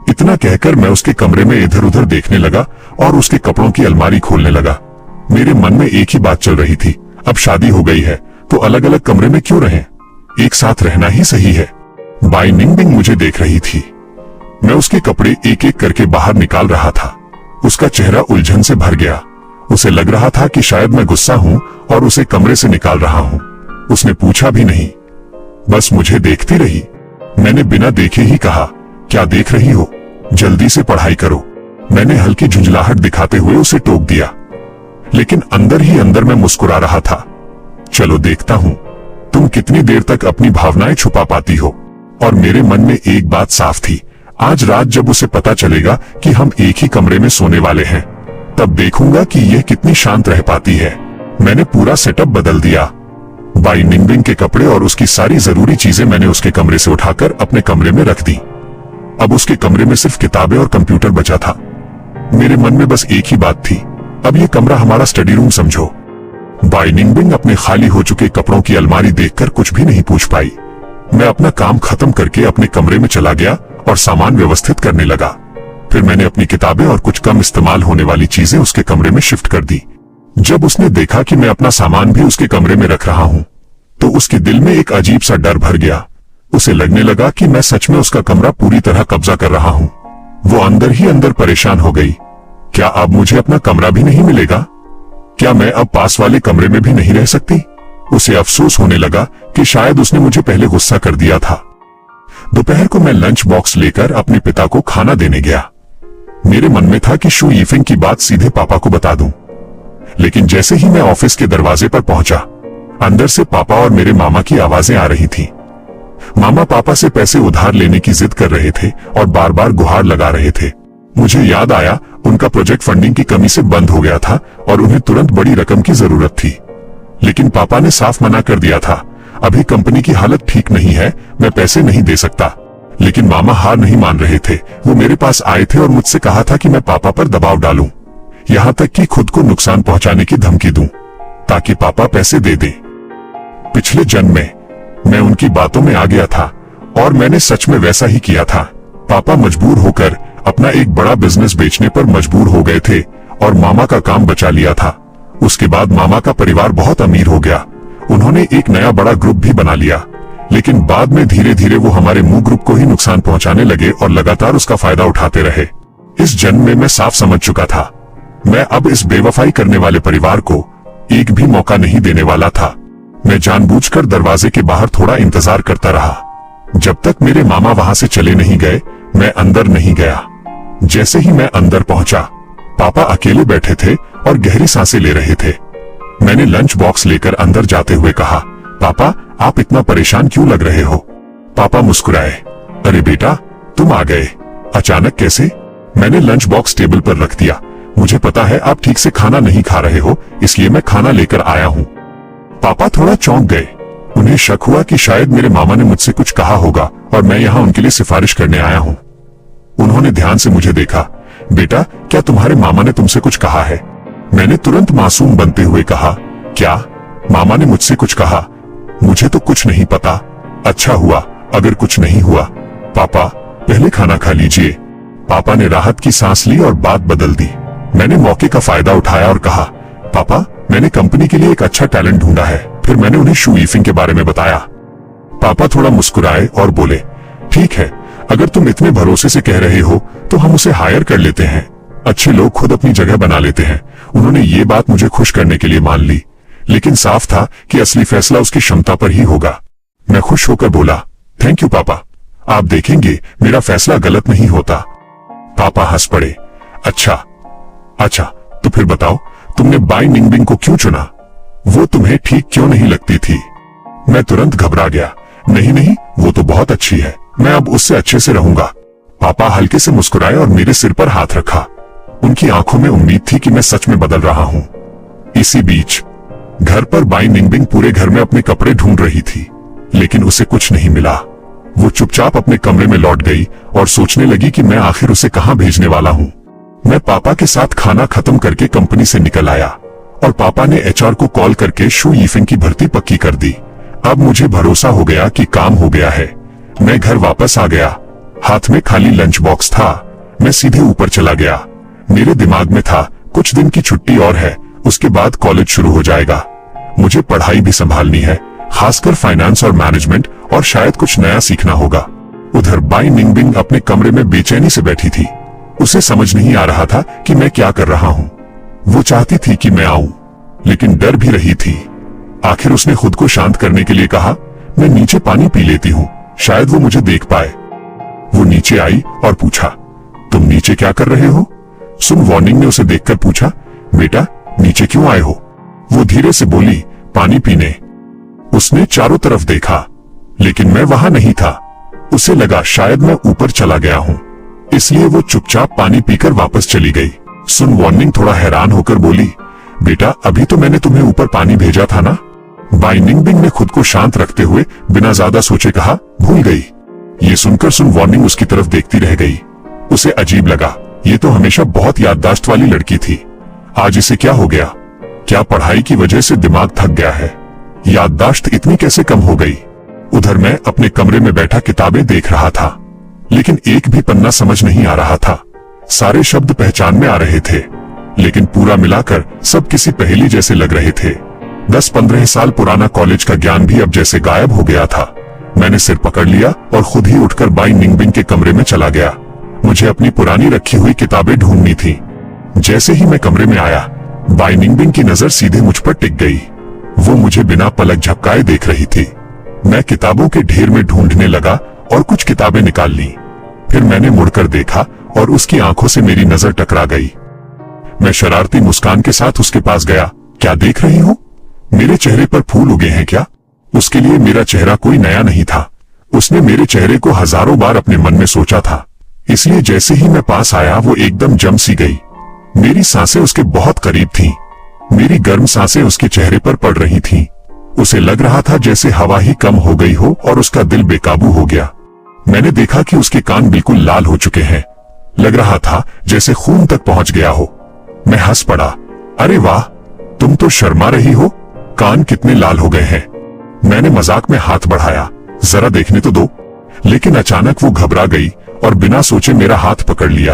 इतना कहकर मैं उसके कमरे में इधर उधर देखने लगा और उसके कपड़ों की अलमारी खोलने लगा। मेरे मन में एक ही बात चल रही थी, अब शादी हो गई है तो अलग अलग कमरे में क्यों रहें? एक साथ रहना ही सही है। बाई निंगबिंग मुझे देख रही थी। मैं उसके कपड़े एक एक करके बाहर निकाल रहा था। उसका चेहरा उलझन से भर गया। उसे लग रहा था कि शायद मैं गुस्सा हूँ और उसे कमरे से निकाल रहा हूँ। उसने पूछा भी नहीं, बस मुझे देखती रही। मैंने बिना देखे ही कहा, क्या देख रही हो? जल्दी से पढ़ाई करो। मैंने हल्की झुंझलाहट दिखाते हुए उसे टोक दिया, लेकिन अंदर ही अंदर मैं मुस्कुरा रहा था। चलो देखता हूँ तुम कितनी देर तक अपनी भावनाएं छुपा पाती हो। और मेरे मन में एक बात साफ थी, आज रात जब उसे पता चलेगा कि हम एक ही कमरे में सोने वाले हैं, तब देखूंगा कि यह कितनी शांत रह पाती है। मैंने पूरा सेटअप बदल दिया। बाई निंगबिंग के कपड़े और उसकी सारी जरूरी चीजें मैंने उसके कमरे से उठाकर अपने कमरे में रख दी। अब उसके कमरे में सिर्फ किताबें और कंप्यूटर बचा था। मेरे मन में बस एक ही बात थी, अब ये कमरा हमारा स्टडी रूम समझो। बाई निंगबिंग अपने खाली हो चुके कपड़ों की अलमारी देखकर कुछ भी नहीं पूछ पाई। मैं अपना काम खत्म करके अपने कमरे में चला गया और सामान व्यवस्थित करने लगा। फिर मैंने अपनी किताबें और कुछ कम इस्तेमाल होने वाली चीजें उसके कमरे में शिफ्ट कर दी। जब उसने देखा कि मैं अपना सामान भी उसके कमरे में रख रहा हूं, तो उसके दिल में एक अजीब सा डर भर गया। उसे लगने लगा कि मैं सच में उसका कमरा पूरी तरह कब्जा कर रहा हूं। वो अंदर ही अंदर परेशान हो गई। क्या अब मुझे अपना कमरा भी नहीं मिलेगा? क्या मैं अब पास वाले कमरे में भी नहीं रह सकती? उसे अफसोस होने लगा कि शायद उसने मुझे पहले गुस्सा कर दिया था। दोपहर को मैं लंच बॉक्स लेकर अपने पिता को खाना देने गया। मेरे मन में था कि शू यीफिंग की बात सीधे पापा को बता दूं। लेकिन जैसे ही मैं ऑफिस के दरवाजे पर पहुंचा, अंदर से पापा और मेरे मामा की आवाजें आ रही थीं। मामा पापा से पैसे उधार लेने की जिद कर रहे थे और बार बार गुहार लगा रहे थे। मुझे याद आया उनका प्रोजेक्ट फंडिंग की कमी से बंद हो गया था और उन्हें तुरंत बड़ी रकम की जरूरत थी। लेकिन पापा ने साफ मना कर दिया था, अभी कंपनी की हालत ठीक नहीं है, मैं पैसे नहीं दे सकता। लेकिन मामा हार नहीं मान रहे थे। वो मेरे पास आए थे और मुझसे कहा था कि मैं पापा पर दबाव डालूं, यहां तक कि खुद को नुकसान पहुंचाने की धमकी दूं, ताकि पापा पैसे दे दें। पिछले जन्म में मैं उनकी बातों में आ गया था और मैंने सच में वैसा ही किया था। पापा मजबूर होकर अपना एक बड़ा बिजनेस बेचने पर मजबूर हो गए थे और मामा का काम बचा लिया था। उसके बाद मामा का परिवार बहुत अमीर हो गया। उन्होंने एक नया बड़ा ग्रुप भी बना लिया, लेकिन बाद में धीरे धीरे वो हमारे मुंह ग्रुप को ही नुकसान पहुंचाने लगे और लगातार उसका फायदा उठाते रहे। इस जन्म में मैं साफ समझ चुका था, मैं अब इस बेवफाई करने वाले परिवार को एक भी मौका नहीं देने वाला था। मैं जानबूझकर दरवाजे के बाहर थोड़ा इंतजार करता रहा। जब तक मेरे मामा वहां से चले नहीं गए, मैं अंदर नहीं गया। जैसे ही मैं अंदर पहुंचा, पापा अकेले बैठे थे और गहरी सांसें ले रहे थे। मैंने लंच बॉक्स लेकर अंदर जाते हुए कहा, पापा आप इतना परेशान क्यों लग रहे हो? पापा मुस्कुराए, अरे बेटा तुम आ गए, अचानक कैसे? मैंने लंच बॉक्स टेबल पर रख दिया। मुझे पता है आप ठीक से खाना नहीं खा रहे हो, इसलिए मैं खाना लेकर आया हूँ। पापा थोड़ा चौंक गए। उन्हें शक हुआ कि शायद मेरे मामा ने मुझसे कुछ कहा होगा और मैं यहाँ उनके लिए सिफारिश करने आया हूँ। उन्होंने ध्यान से मुझे देखा। बेटा क्या तुम्हारे मामा ने तुमसे कुछ कहा है? मैंने तुरंत मासूम बनते हुए कहा, क्या मामा ने मुझसे कुछ कहा? मुझे तो कुछ नहीं पता। अच्छा हुआ अगर कुछ नहीं हुआ। पापा पहले खाना खा लीजिए। पापा ने राहत की सांस ली और बात बदल दी। मैंने मौके का फायदा उठाया और कहा, पापा मैंने कंपनी के लिए एक अच्छा टैलेंट ढूंढा है। फिर मैंने उन्हें शू यीफिंग के बारे में बताया। पापा थोड़ा मुस्कुराए और बोले, ठीक है अगर तुम इतने भरोसे से कह रहे हो तो हम उसे हायर कर लेते हैं। अच्छे लोग खुद अपनी जगह बना लेते हैं। उन्होंने ये बात मुझे खुश करने के लिए मान ली, लेकिन साफ था कि असली फैसला उसकी क्षमता पर ही होगा। मैं खुश होकर बोला, थैंक यू पापा, आप देखेंगे मेरा फैसला गलत नहीं होता। पापा हंस पड़े, अच्छा तो फिर बताओ तुमने बाई निंगबिंग को क्यों चुना? वो तुम्हें ठीक क्यों नहीं लगती थी? मैं तुरंत घबरा गया। नहीं वो तो बहुत अच्छी है, मैं अब उससे अच्छे से रहूंगा। पापा हल्के से मुस्कुराए और मेरे सिर पर हाथ रखा। उनकी आंखों में उम्मीद थी कि मैं सच में बदल रहा हूं। इसी बीच घर पर बाई निंगबिंग पूरे घर में अपने कपड़े ढूंढ रही थी, लेकिन उसे कुछ नहीं मिला। वो चुपचाप अपने कमरे में लौट गई और सोचने लगी कि मैं आखिर उसे कहां भेजने वाला हूं। मैं पापा के साथ खाना खत्म करके कंपनी से निकल आया और पापा ने एचआर को कॉल करके शू यीफिंग की भर्ती पक्की कर दी। अब मुझे भरोसा हो गया कि काम हो गया है। मैं घर वापस आ गया। हाथ में खाली लंच बॉक्स था। मैं सीधे ऊपर चला गया। मेरे दिमाग में था कुछ दिन की छुट्टी और है, उसके बाद कॉलेज शुरू हो जाएगा। मुझे पढ़ाई भी संभालनी है, खासकर फाइनेंस और मैनेजमेंट, और शायद कुछ नया सीखना होगा। उधर बाई निंगबिंग अपने कमरे में बेचैनी से बैठी थी। उसे समझ नहीं आ रहा था कि मैं क्या कर रहा हूँ। वो चाहती थी कि मैं आऊं, लेकिन डर भी रही थी। आखिर उसने खुद को शांत करने के लिए कहा, मैं नीचे पानी पी लेती हूँ, शायद वो मुझे देख पाए। वो नीचे आई और पूछा, तुम नीचे क्या कर रहे हो? सुन वार्निंग ने उसे देखकर पूछा, बेटा नीचे क्यों आए हो? वो धीरे से बोली, पानी पीने। उसने चारों तरफ देखा, लेकिन मैं वहां नहीं था। उसे लगा शायद मैं ऊपर चला गया हूं, इसलिए वो चुपचाप पानी पीकर वापस चली गई। सुन वार्निंग थोड़ा हैरान होकर बोली, बेटा अभी तो मैंने तुम्हें ऊपर पानी भेजा था ना? बाई निंगबिंग ने खुद को शांत रखते हुए बिना ज्यादा सोचे कहा, भूल गई। ये सुनकर सुन वार्निंग उसकी तरफ देखती रह गई। उसे अजीब लगा, ये तो हमेशा बहुत याददाश्त वाली लड़की थी, आज इसे क्या हो गया? क्या पढ़ाई की वजह से दिमाग थक गया है? याददाश्त इतनी कैसे कम हो गई? उधर मैं अपने कमरे में बैठा किताबें देख रहा था, लेकिन एक भी पन्ना समझ नहीं आ रहा था। सारे शब्द पहचान में आ रहे थे, लेकिन पूरा मिलाकर सब किसी पहेली जैसे लग रहे थे। 10-15 साल पुराना कॉलेज का ज्ञान भी अब जैसे गायब हो गया था। मैंने सिर पकड़ लिया और खुद ही उठकर बाई निंगबिंग के कमरे में चला गया। मुझे अपनी पुरानी रखी हुई किताबें ढूंढनी थी। जैसे ही मैं कमरे में आया, बाई निंगबिंग की नजर सीधे मुझ पर टिक गई। वो मुझे बिना पलक झपकाए देख रही थी। मैं किताबों के ढेर में ढूंढने लगा और कुछ किताबें निकाल ली। फिर मैंने मुड़कर देखा और उसकी आंखों से मेरी नजर टकरा गई। मैं शरारती मुस्कान के साथ उसके पास गया। क्या देख रही हो? मेरे चेहरे पर फूल उगे हैं क्या? उसके लिए मेरा चेहरा कोई नया नहीं था। उसने मेरे चेहरे को हजारों बार अपने मन में सोचा था, इसलिए जैसे ही मैं पास आया वो एकदम जम सी गई। मेरी सांसें उसके बहुत करीब थीं। मेरी गर्म सांसें उसके चेहरे पर पड़ रही थीं। उसे लग रहा था जैसे हवा ही कम हो गई हो और उसका दिल बेकाबू हो गया। मैंने देखा कि उसके कान बिल्कुल लाल हो चुके हैं। लग रहा था जैसे खून तक पहुंच गया हो। मैं हंस पड़ा। अरे वाह, तुम तो शर्मा रही हो, कान कितने लाल हो गए हैं। मैंने मजाक में हाथ बढ़ाया, जरा देखने तो दो। लेकिन अचानक वो घबरा गई और बिना सोचे मेरा हाथ पकड़ लिया।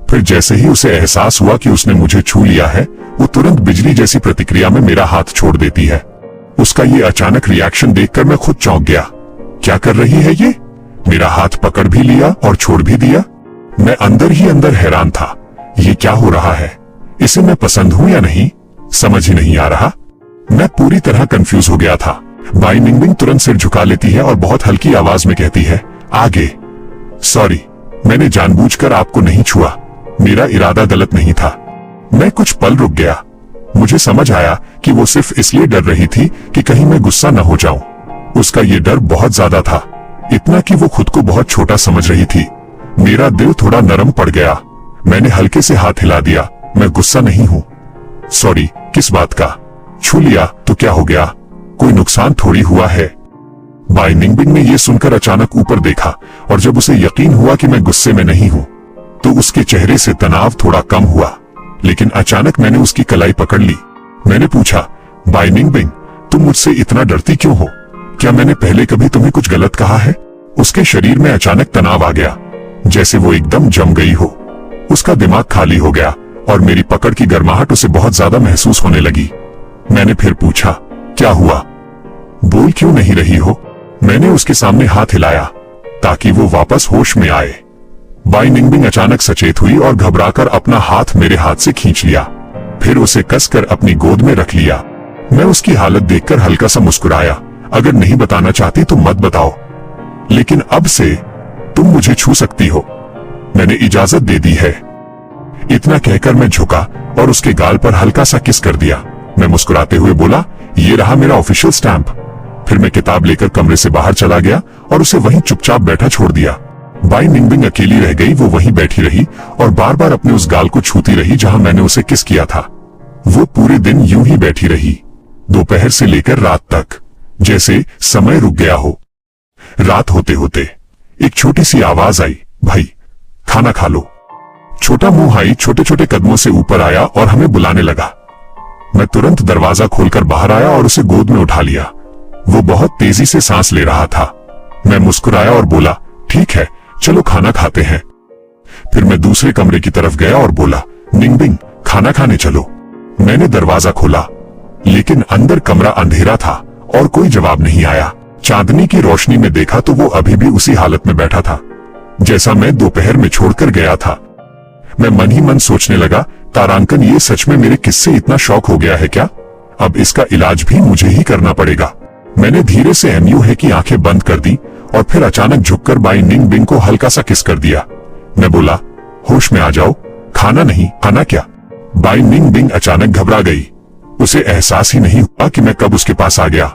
फिर जैसे ही उसे एहसास हुआ कि उसने मुझे छू लिया है, वो तुरंत बिजली जैसी प्रतिक्रिया में मेरा हाथ छोड़ देती है। उसका ये अचानक रिएक्शन देखकर मैं खुद चौंक गया। क्या कर रही है ये? मेरा हाथ पकड़ भी लिया और छोड़ भी दिया। मैं अंदर ही अंदर हैरान था। ये क्या हो रहा है? इसे मैं पसंद हूं या नहीं, समझ ही नहीं आ रहा। मैं पूरी तरह कंफ्यूज हो गया था। बाई निंगबिंग तुरंत सिर झुका लेती है और बहुत हल्की आवाज में कहती है, आगे। सॉरी, मैंने जानबूझकर आपको नहीं छुआ। मेरा इरादा गलत नहीं था। मैं कुछ पल रुक गया। मुझे समझ आया कि वो सिर्फ इसलिए डर रही थी कि कहीं मैं गुस्सा न हो जाऊं। उसका ये डर बहुत ज्यादा था, इतना कि वो खुद को बहुत छोटा समझ रही थी। मेरा दिल थोड़ा नरम पड़ गया। मैंने हल्के से हाथ हिला दिया। मैं गुस्सा नहीं हूं। सॉरी, किस बात का? छू लिया तो क्या हो गया? कोई नुकसान थोड़ी हुआ है। बाई निंगबिंग ने यह सुनकर अचानक ऊपर देखा और जब उसे यकीन हुआ कि मैं गुस्से में नहीं हूं, तो उसके चेहरे से तनाव थोड़ा कम हुआ। लेकिन अचानक मैंने उसकी कलाई पकड़ ली। मैंने पूछा, बाई निंगबिंग, तुम मुझसे इतना डरती क्यों हो? क्या मैंने पहले कभी तुम्हें कुछ गलत कहा है? उसके शरीर में अचानक तनाव आ गया, जैसे वो एकदम जम गई हो। उसका दिमाग खाली हो गया और मेरी पकड़ की गर्माहट उसे बहुत ज्यादा महसूस होने लगी। मैंने फिर पूछा, क्या हुआ? बोल क्यों नहीं रही हो? मैंने उसके सामने हाथ हिलाया ताकि वो वापस होश में आए। बाई निंगबिंग अचानक सचेत हुई और घबराकर अपना हाथ मेरे हाथ से खींच लिया। फिर उसे कसकर अपनी गोद में रख लिया। मैं उसकी हालत देखकर हल्का सा मुस्कुराया। अगर नहीं बताना चाहती तो मत बताओ, लेकिन अब से तुम मुझे छू सकती हो। मैंने इजाजत दे दी है। इतना कहकर मैं झुका और उसके गाल पर हल्का सा किस कर दिया। मैं मुस्कुराते हुए बोला, ये रहा मेरा ऑफिशियल स्टैंप। फिर मैं किताब लेकर कमरे से बाहर चला गया और उसे वहीं चुपचाप बैठा छोड़ दिया। बाई निंगबिंग अकेली रह गई। वो वहीं बैठी रही और बार बार अपने उस गाल को छूती रही जहां मैंने उसे किस किया था। वो पूरे दिन यूं ही बैठी रही, दोपहर से लेकर रात तक, जैसे समय रुक गया हो। रात होते होते एक छोटी सी आवाज आई, भाई खाना खा लो। छोटा मुंह आई छोटे छोटे कदमों से ऊपर आया और हमें बुलाने लगा। मैं तुरंत दरवाजा खोलकर बाहर आया और उसे गोद में उठा लिया। वो बहुत तेजी से सांस ले रहा था। मैं मुस्कुराया और बोला, ठीक है, चलो खाना खाते हैं। फिर मैं दूसरे कमरे की तरफ गया और बोला, निंगबिंग, खाना खाने चलो। मैंने दरवाजा खोला, लेकिन अंदर कमरा अंधेरा था और कोई जवाब नहीं आया। चांदनी की रोशनी में देखा तो वो अभी भी उसी हालत में बैठा था जैसा मैं दोपहर में छोड़कर गया था। मैं मन ही मन सोचने लगा, तारांकन ये सच में मेरे किस्से इतना शौक हो गया है क्या? अब इसका इलाज भी मुझे ही करना पड़ेगा। मैंने धीरे से एमयू है की आंखें बंद कर दी और फिर अचानक झुककर बाई निंगबिंग को हल्का सा किस कर दिया। मैं बोला, होश में आ जाओ, खाना नहीं खाना क्या? बाई निंगबिंग अचानक घबरा गई। उसे एहसास ही नहीं हुआ कि मैं कब उसके पास आ गया।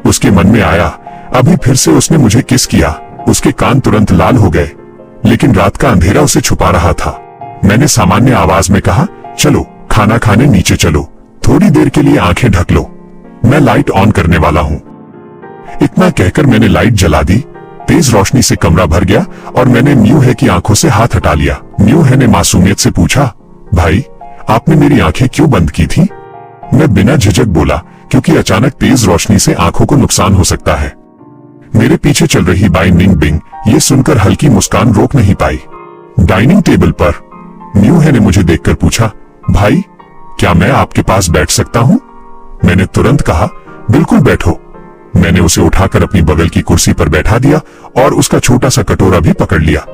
उसके मन में आया, अभी फिर से उसने मुझे किस किया। उसके कान तुरंत लाल हो गए, लेकिन रात का अंधेरा उसे छुपा रहा था। मैंने सामान्य आवाज में कहा, चलो खाना खाने नीचे चलो, थोड़ी देर के लिए आंखें ढक लो, मैं लाइट ऑन करने वाला हूं। इतना कहकर मैंने लाइट जला दी। तेज रोशनी से कमरा भर गया और मैंने म्यू है की आंखों से हाथ हटा लिया। म्यू है ने मासूमियत से पूछा, भाई आपने मेरी आंखें क्यों बंद की थी? मैं बिना झिझक बोला, क्योंकि अचानक तेज रोशनी से आंखों को नुकसान हो सकता है। मेरे पीछे चल रही बाई निंग बिंग ये सुनकर हल्की मुस्कान रोक नहीं पाई। डाइनिंग टेबल पर म्यू है ने मुझे देखकर पूछा, भाई क्या मैं आपके पास बैठ सकता हूं? मैंने तुरंत कहा, बिल्कुल बैठो। मैंने उसे उठाकर अपनी बगल की कुर्सी पर बैठा दिया और उसका छोटा सा कटोरा भी पकड़ लिया।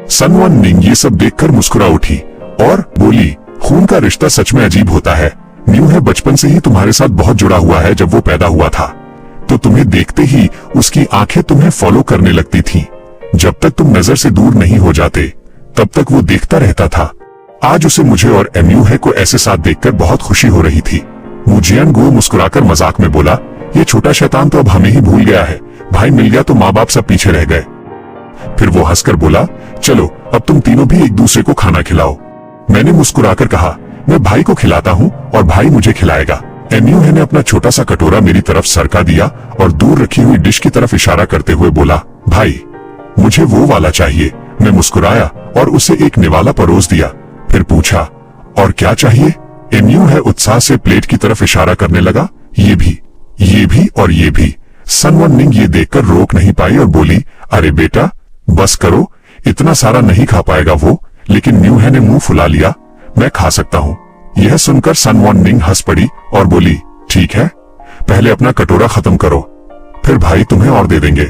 सन वन निंग ये सब देखकर मुस्कुरा उठी और बोली, खून का रिश्ता सच में अजीब होता है। म्यू है बचपन से ही तुम्हारे साथ बहुत जुड़ा हुआ है। जब वो पैदा हुआ था तो तुम्हें देखते ही उसकी आंखें तुम्हें फॉलो करने लगती थीं। जब तक तुम नजर से दूर नहीं हो जाते तब तक वो देखता रहता था। आज उसे मुझे और म्यू है को ऐसे साथ देखकर बहुत खुशी हो रही थी। मुजियान गो मुस्कुराकर मजाक में बोला, ये छोटा शैतान तो अब हमें ही भूल गया है। भाई मिल गया तो माँ बाप सब पीछे रह गए। फिर वो हंसकर बोला, चलो अब तुम तीनों भी एक दूसरे को खाना खिलाओ। मैंने मुस्कुराकर कहा, मैं भाई को खिलाता हूँ और भाई मुझे खिलाएगा। म्यू है ने अपना छोटा सा कटोरा मेरी तरफ सरका दिया और दूर रखी हुई डिश की तरफ इशारा करते हुए बोला, भाई मुझे वो वाला चाहिए। मैं मुस्कुराया और उसे एक निवाला परोस दिया। फिर पूछा, और क्या चाहिए? म्यू है उत्साह से प्लेट की तरफ इशारा करने लगा, ये भी और ये भी। सन वन निंग ये देखकर रोक नहीं पाई और बोली, अरे बेटा बस करो, इतना सारा नहीं खा पाएगा वो। लेकिन म्यू है ने मुंह फुला लिया, मैं खा सकता हूँ। यह सुनकर सन वन निंग हंस पड़ी और बोली, ठीक है पहले अपना कटोरा खत्म करो, फिर भाई तुम्हें और दे देंगे।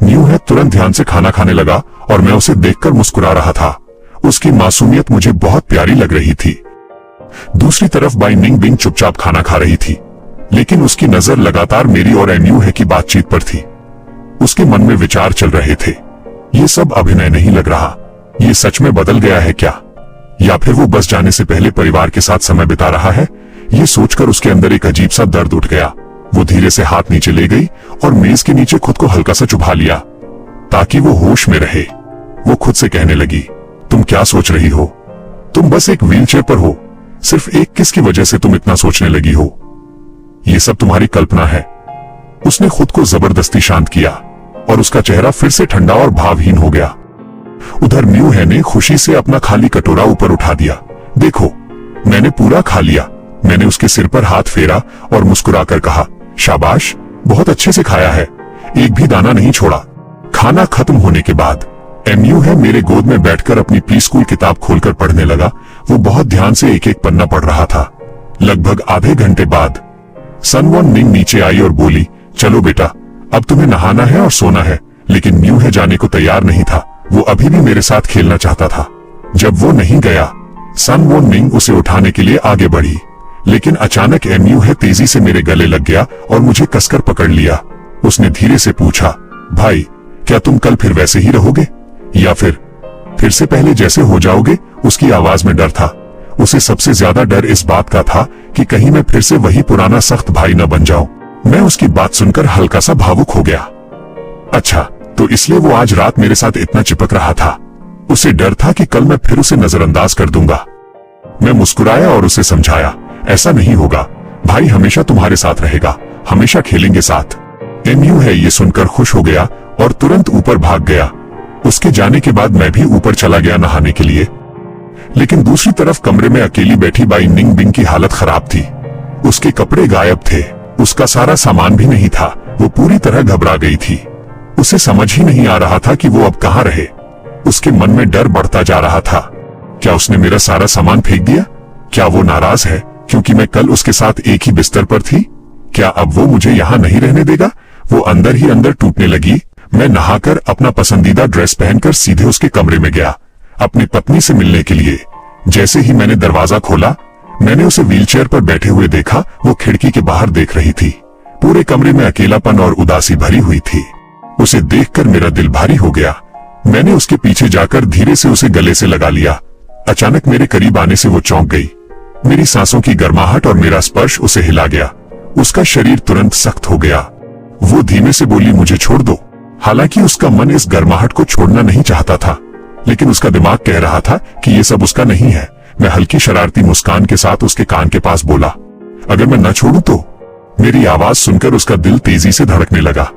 म्यू है तुरंत ध्यान से खाना खाने लगा और मैं उसे देखकर मुस्कुरा रहा था। उसकी मासूमियत मुझे बहुत प्यारी लग रही थी। दूसरी तरफ बाई निंग बिंग चुपचाप खाना खा रही थी, लेकिन उसकी नजर लगातार मेरी और म्यू है की बातचीत पर थी। उसके मन में विचार चल रहे थे, ये सब अभिनय नहीं लग रहा, ये सच में बदल गया है क्या, या फिर वो बस जाने से पहले परिवार के साथ समय बिता रहा है। ये सोचकर उसके अंदर एक अजीब सा दर्द उठ गया। वो धीरे से हाथ नीचे ले गई और मेज के नीचे खुद को हल्का सा चुभा लिया ताकि वो होश में रहे। वो खुद से कहने लगी, तुम क्या सोच रही हो? तुम बस एक व्हीलचेयर पर हो। सिर्फ एक किस की वजह से तुम इतना सोचने लगी हो? ये सब तुम्हारी कल्पना है। उसने खुद को जबरदस्ती शांत किया और उसका चेहरा फिर से ठंडा और भावहीन हो गया। उधर म्यू है ने खुशी से अपना खाली कटोरा ऊपर उठा दिया। देखो मैंने पूरा खा लिया। मैंने उसके सिर पर हाथ फेरा और मुस्कुराकर कहा, शाबाश, बहुत अच्छे से खाया है, एक भी दाना नहीं छोड़ा। खाना खत्म होने के बाद म्यू है मेरे गोद में बैठकर अपनी प्री स्कूल किताब खोलकर पढ़ने लगा। वो बहुत ध्यान से एक एक पन्ना पढ़ रहा था। लगभग आधे घंटे बाद सन वन निंग नीचे आई और बोली, चलो बेटा अब तुम्हें नहाना है और सोना है। लेकिन म्यू है जाने को तैयार नहीं था। वो अभी भी मेरे साथ खेलना चाहता था। जब वो नहीं गया, सन वन निंग उसे उठाने के लिए आगे बढ़ी, लेकिन अचानक म्यू है तेजी से मेरे गले लग गया और मुझे कसकर पकड़ लिया। उसने धीरे से पूछा, भाई क्या तुम कल फिर वैसे ही रहोगे या फिर से पहले जैसे हो जाओगे? उसकी आवाज में डर था। उसे सबसे ज्यादा डर इस बात का था कि कहीं मैं फिर से वही पुराना सख्त भाई न बन जाऊं। मैं उसकी बात सुनकर हल्का सा भावुक हो गया। अच्छा, तो इसलिए वो आज रात मेरे साथ इतना चिपक रहा था। उसे डर था कि कल मैं फिर उसे नजरअंदाज कर दूंगा। मैं मुस्कुराया और उसे समझाया, ऐसा नहीं होगा, भाई हमेशा तुम्हारे साथ रहेगा, हमेशा खेलेंगे साथ। म्यू है ये सुनकर खुश हो गया और तुरंत ऊपर भाग गया। उसके जाने के बाद मैं भी ऊपर चला गया नहाने के लिए। लेकिन दूसरी तरफ कमरे में अकेली बैठी बाई निंग बिंग की हालत खराब थी। उसके कपड़े गायब थे, उसका सारा सामान भी नहीं था। वो पूरी तरह घबरा गई थी। उसे समझ ही नहीं आ रहा था कि वो अब कहाँ रहे। उसके मन में डर बढ़ता जा रहा था। क्या उसने मेरा सारा सामान फेंक दिया? क्या वो नाराज है क्योंकि मैं कल उसके साथ एक ही बिस्तर पर थी? क्या अब वो मुझे यहाँ नहीं रहने देगा? वो अंदर ही अंदर टूटने लगी। मैं नहाकर अपना पसंदीदा ड्रेस पहनकर सीधे उसके कमरे में गया अपनी पत्नी से मिलने के लिए। जैसे ही मैंने दरवाजा खोला, मैंने उसे व्हीलचेयर पर बैठे हुए देखा। वो खिड़की के बाहर देख रही थी। पूरे कमरे में अकेलापन और उदासी भरी हुई थी। उसे देखकर मेरा दिल भारी हो गया। मैंने उसके पीछे जाकर धीरे से उसे गले से लगा लिया। अचानक मेरे करीब आने से वो चौंक गई। मेरी सांसों की गर्माहट और मेरा स्पर्श उसे हिला गया। उसका शरीर तुरंत सख्त हो गया। वो धीमे से बोली, मुझे छोड़ दो। हालांकि उसका मन इस गर्माहट को छोड़ना नहीं चाहता था, लेकिन उसका दिमाग कह रहा था कि ये सब उसका नहीं है। मैं हल्की शरारती मुस्कान के साथ उसके कान के पास बोला, अगर मैं न छोड़ूं तो? मेरी आवाज सुनकर उसका दिल तेजी से धड़कने लगा।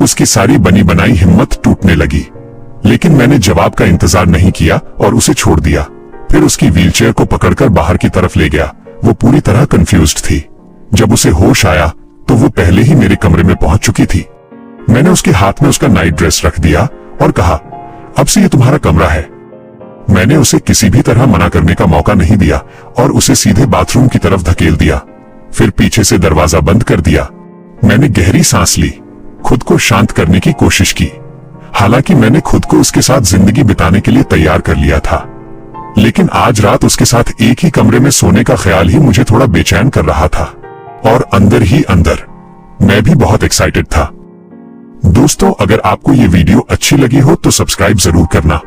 उसकी सारी बनी बनाई हिम्मत टूटने लगी। लेकिन मैंने जवाब का इंतजार नहीं किया और उसे छोड़ दिया। फिर उसकी व्हीलचेयर को पकड़कर बाहर की तरफ ले गया। वो पूरी तरह कंफ्यूज्ड थी। जब उसे होश आया तो वो पहले ही मेरे कमरे में पहुंच चुकी थी। मैंने उसके हाथ में उसका नाइट ड्रेस रख दिया और कहा, अब से ये तुम्हारा कमरा है। मैंने उसे किसी भी तरह मना करने का मौका नहीं दिया और उसे सीधे बाथरूम की तरफ धकेल दिया, फिर पीछे से दरवाजा बंद कर दिया। मैंने गहरी सांस ली, खुद को शांत करने की कोशिश की। हालांकि मैंने खुद को उसके साथ जिंदगी बिताने के लिए तैयार कर लिया था, लेकिन आज रात उसके साथ एक ही कमरे में सोने का ख्याल ही मुझे थोड़ा बेचैन कर रहा था। और अंदर ही अंदर मैं भी बहुत एक्साइटेड था। दोस्तों, अगर आपको ये वीडियो अच्छी लगी हो तो सब्सक्राइब जरूर करना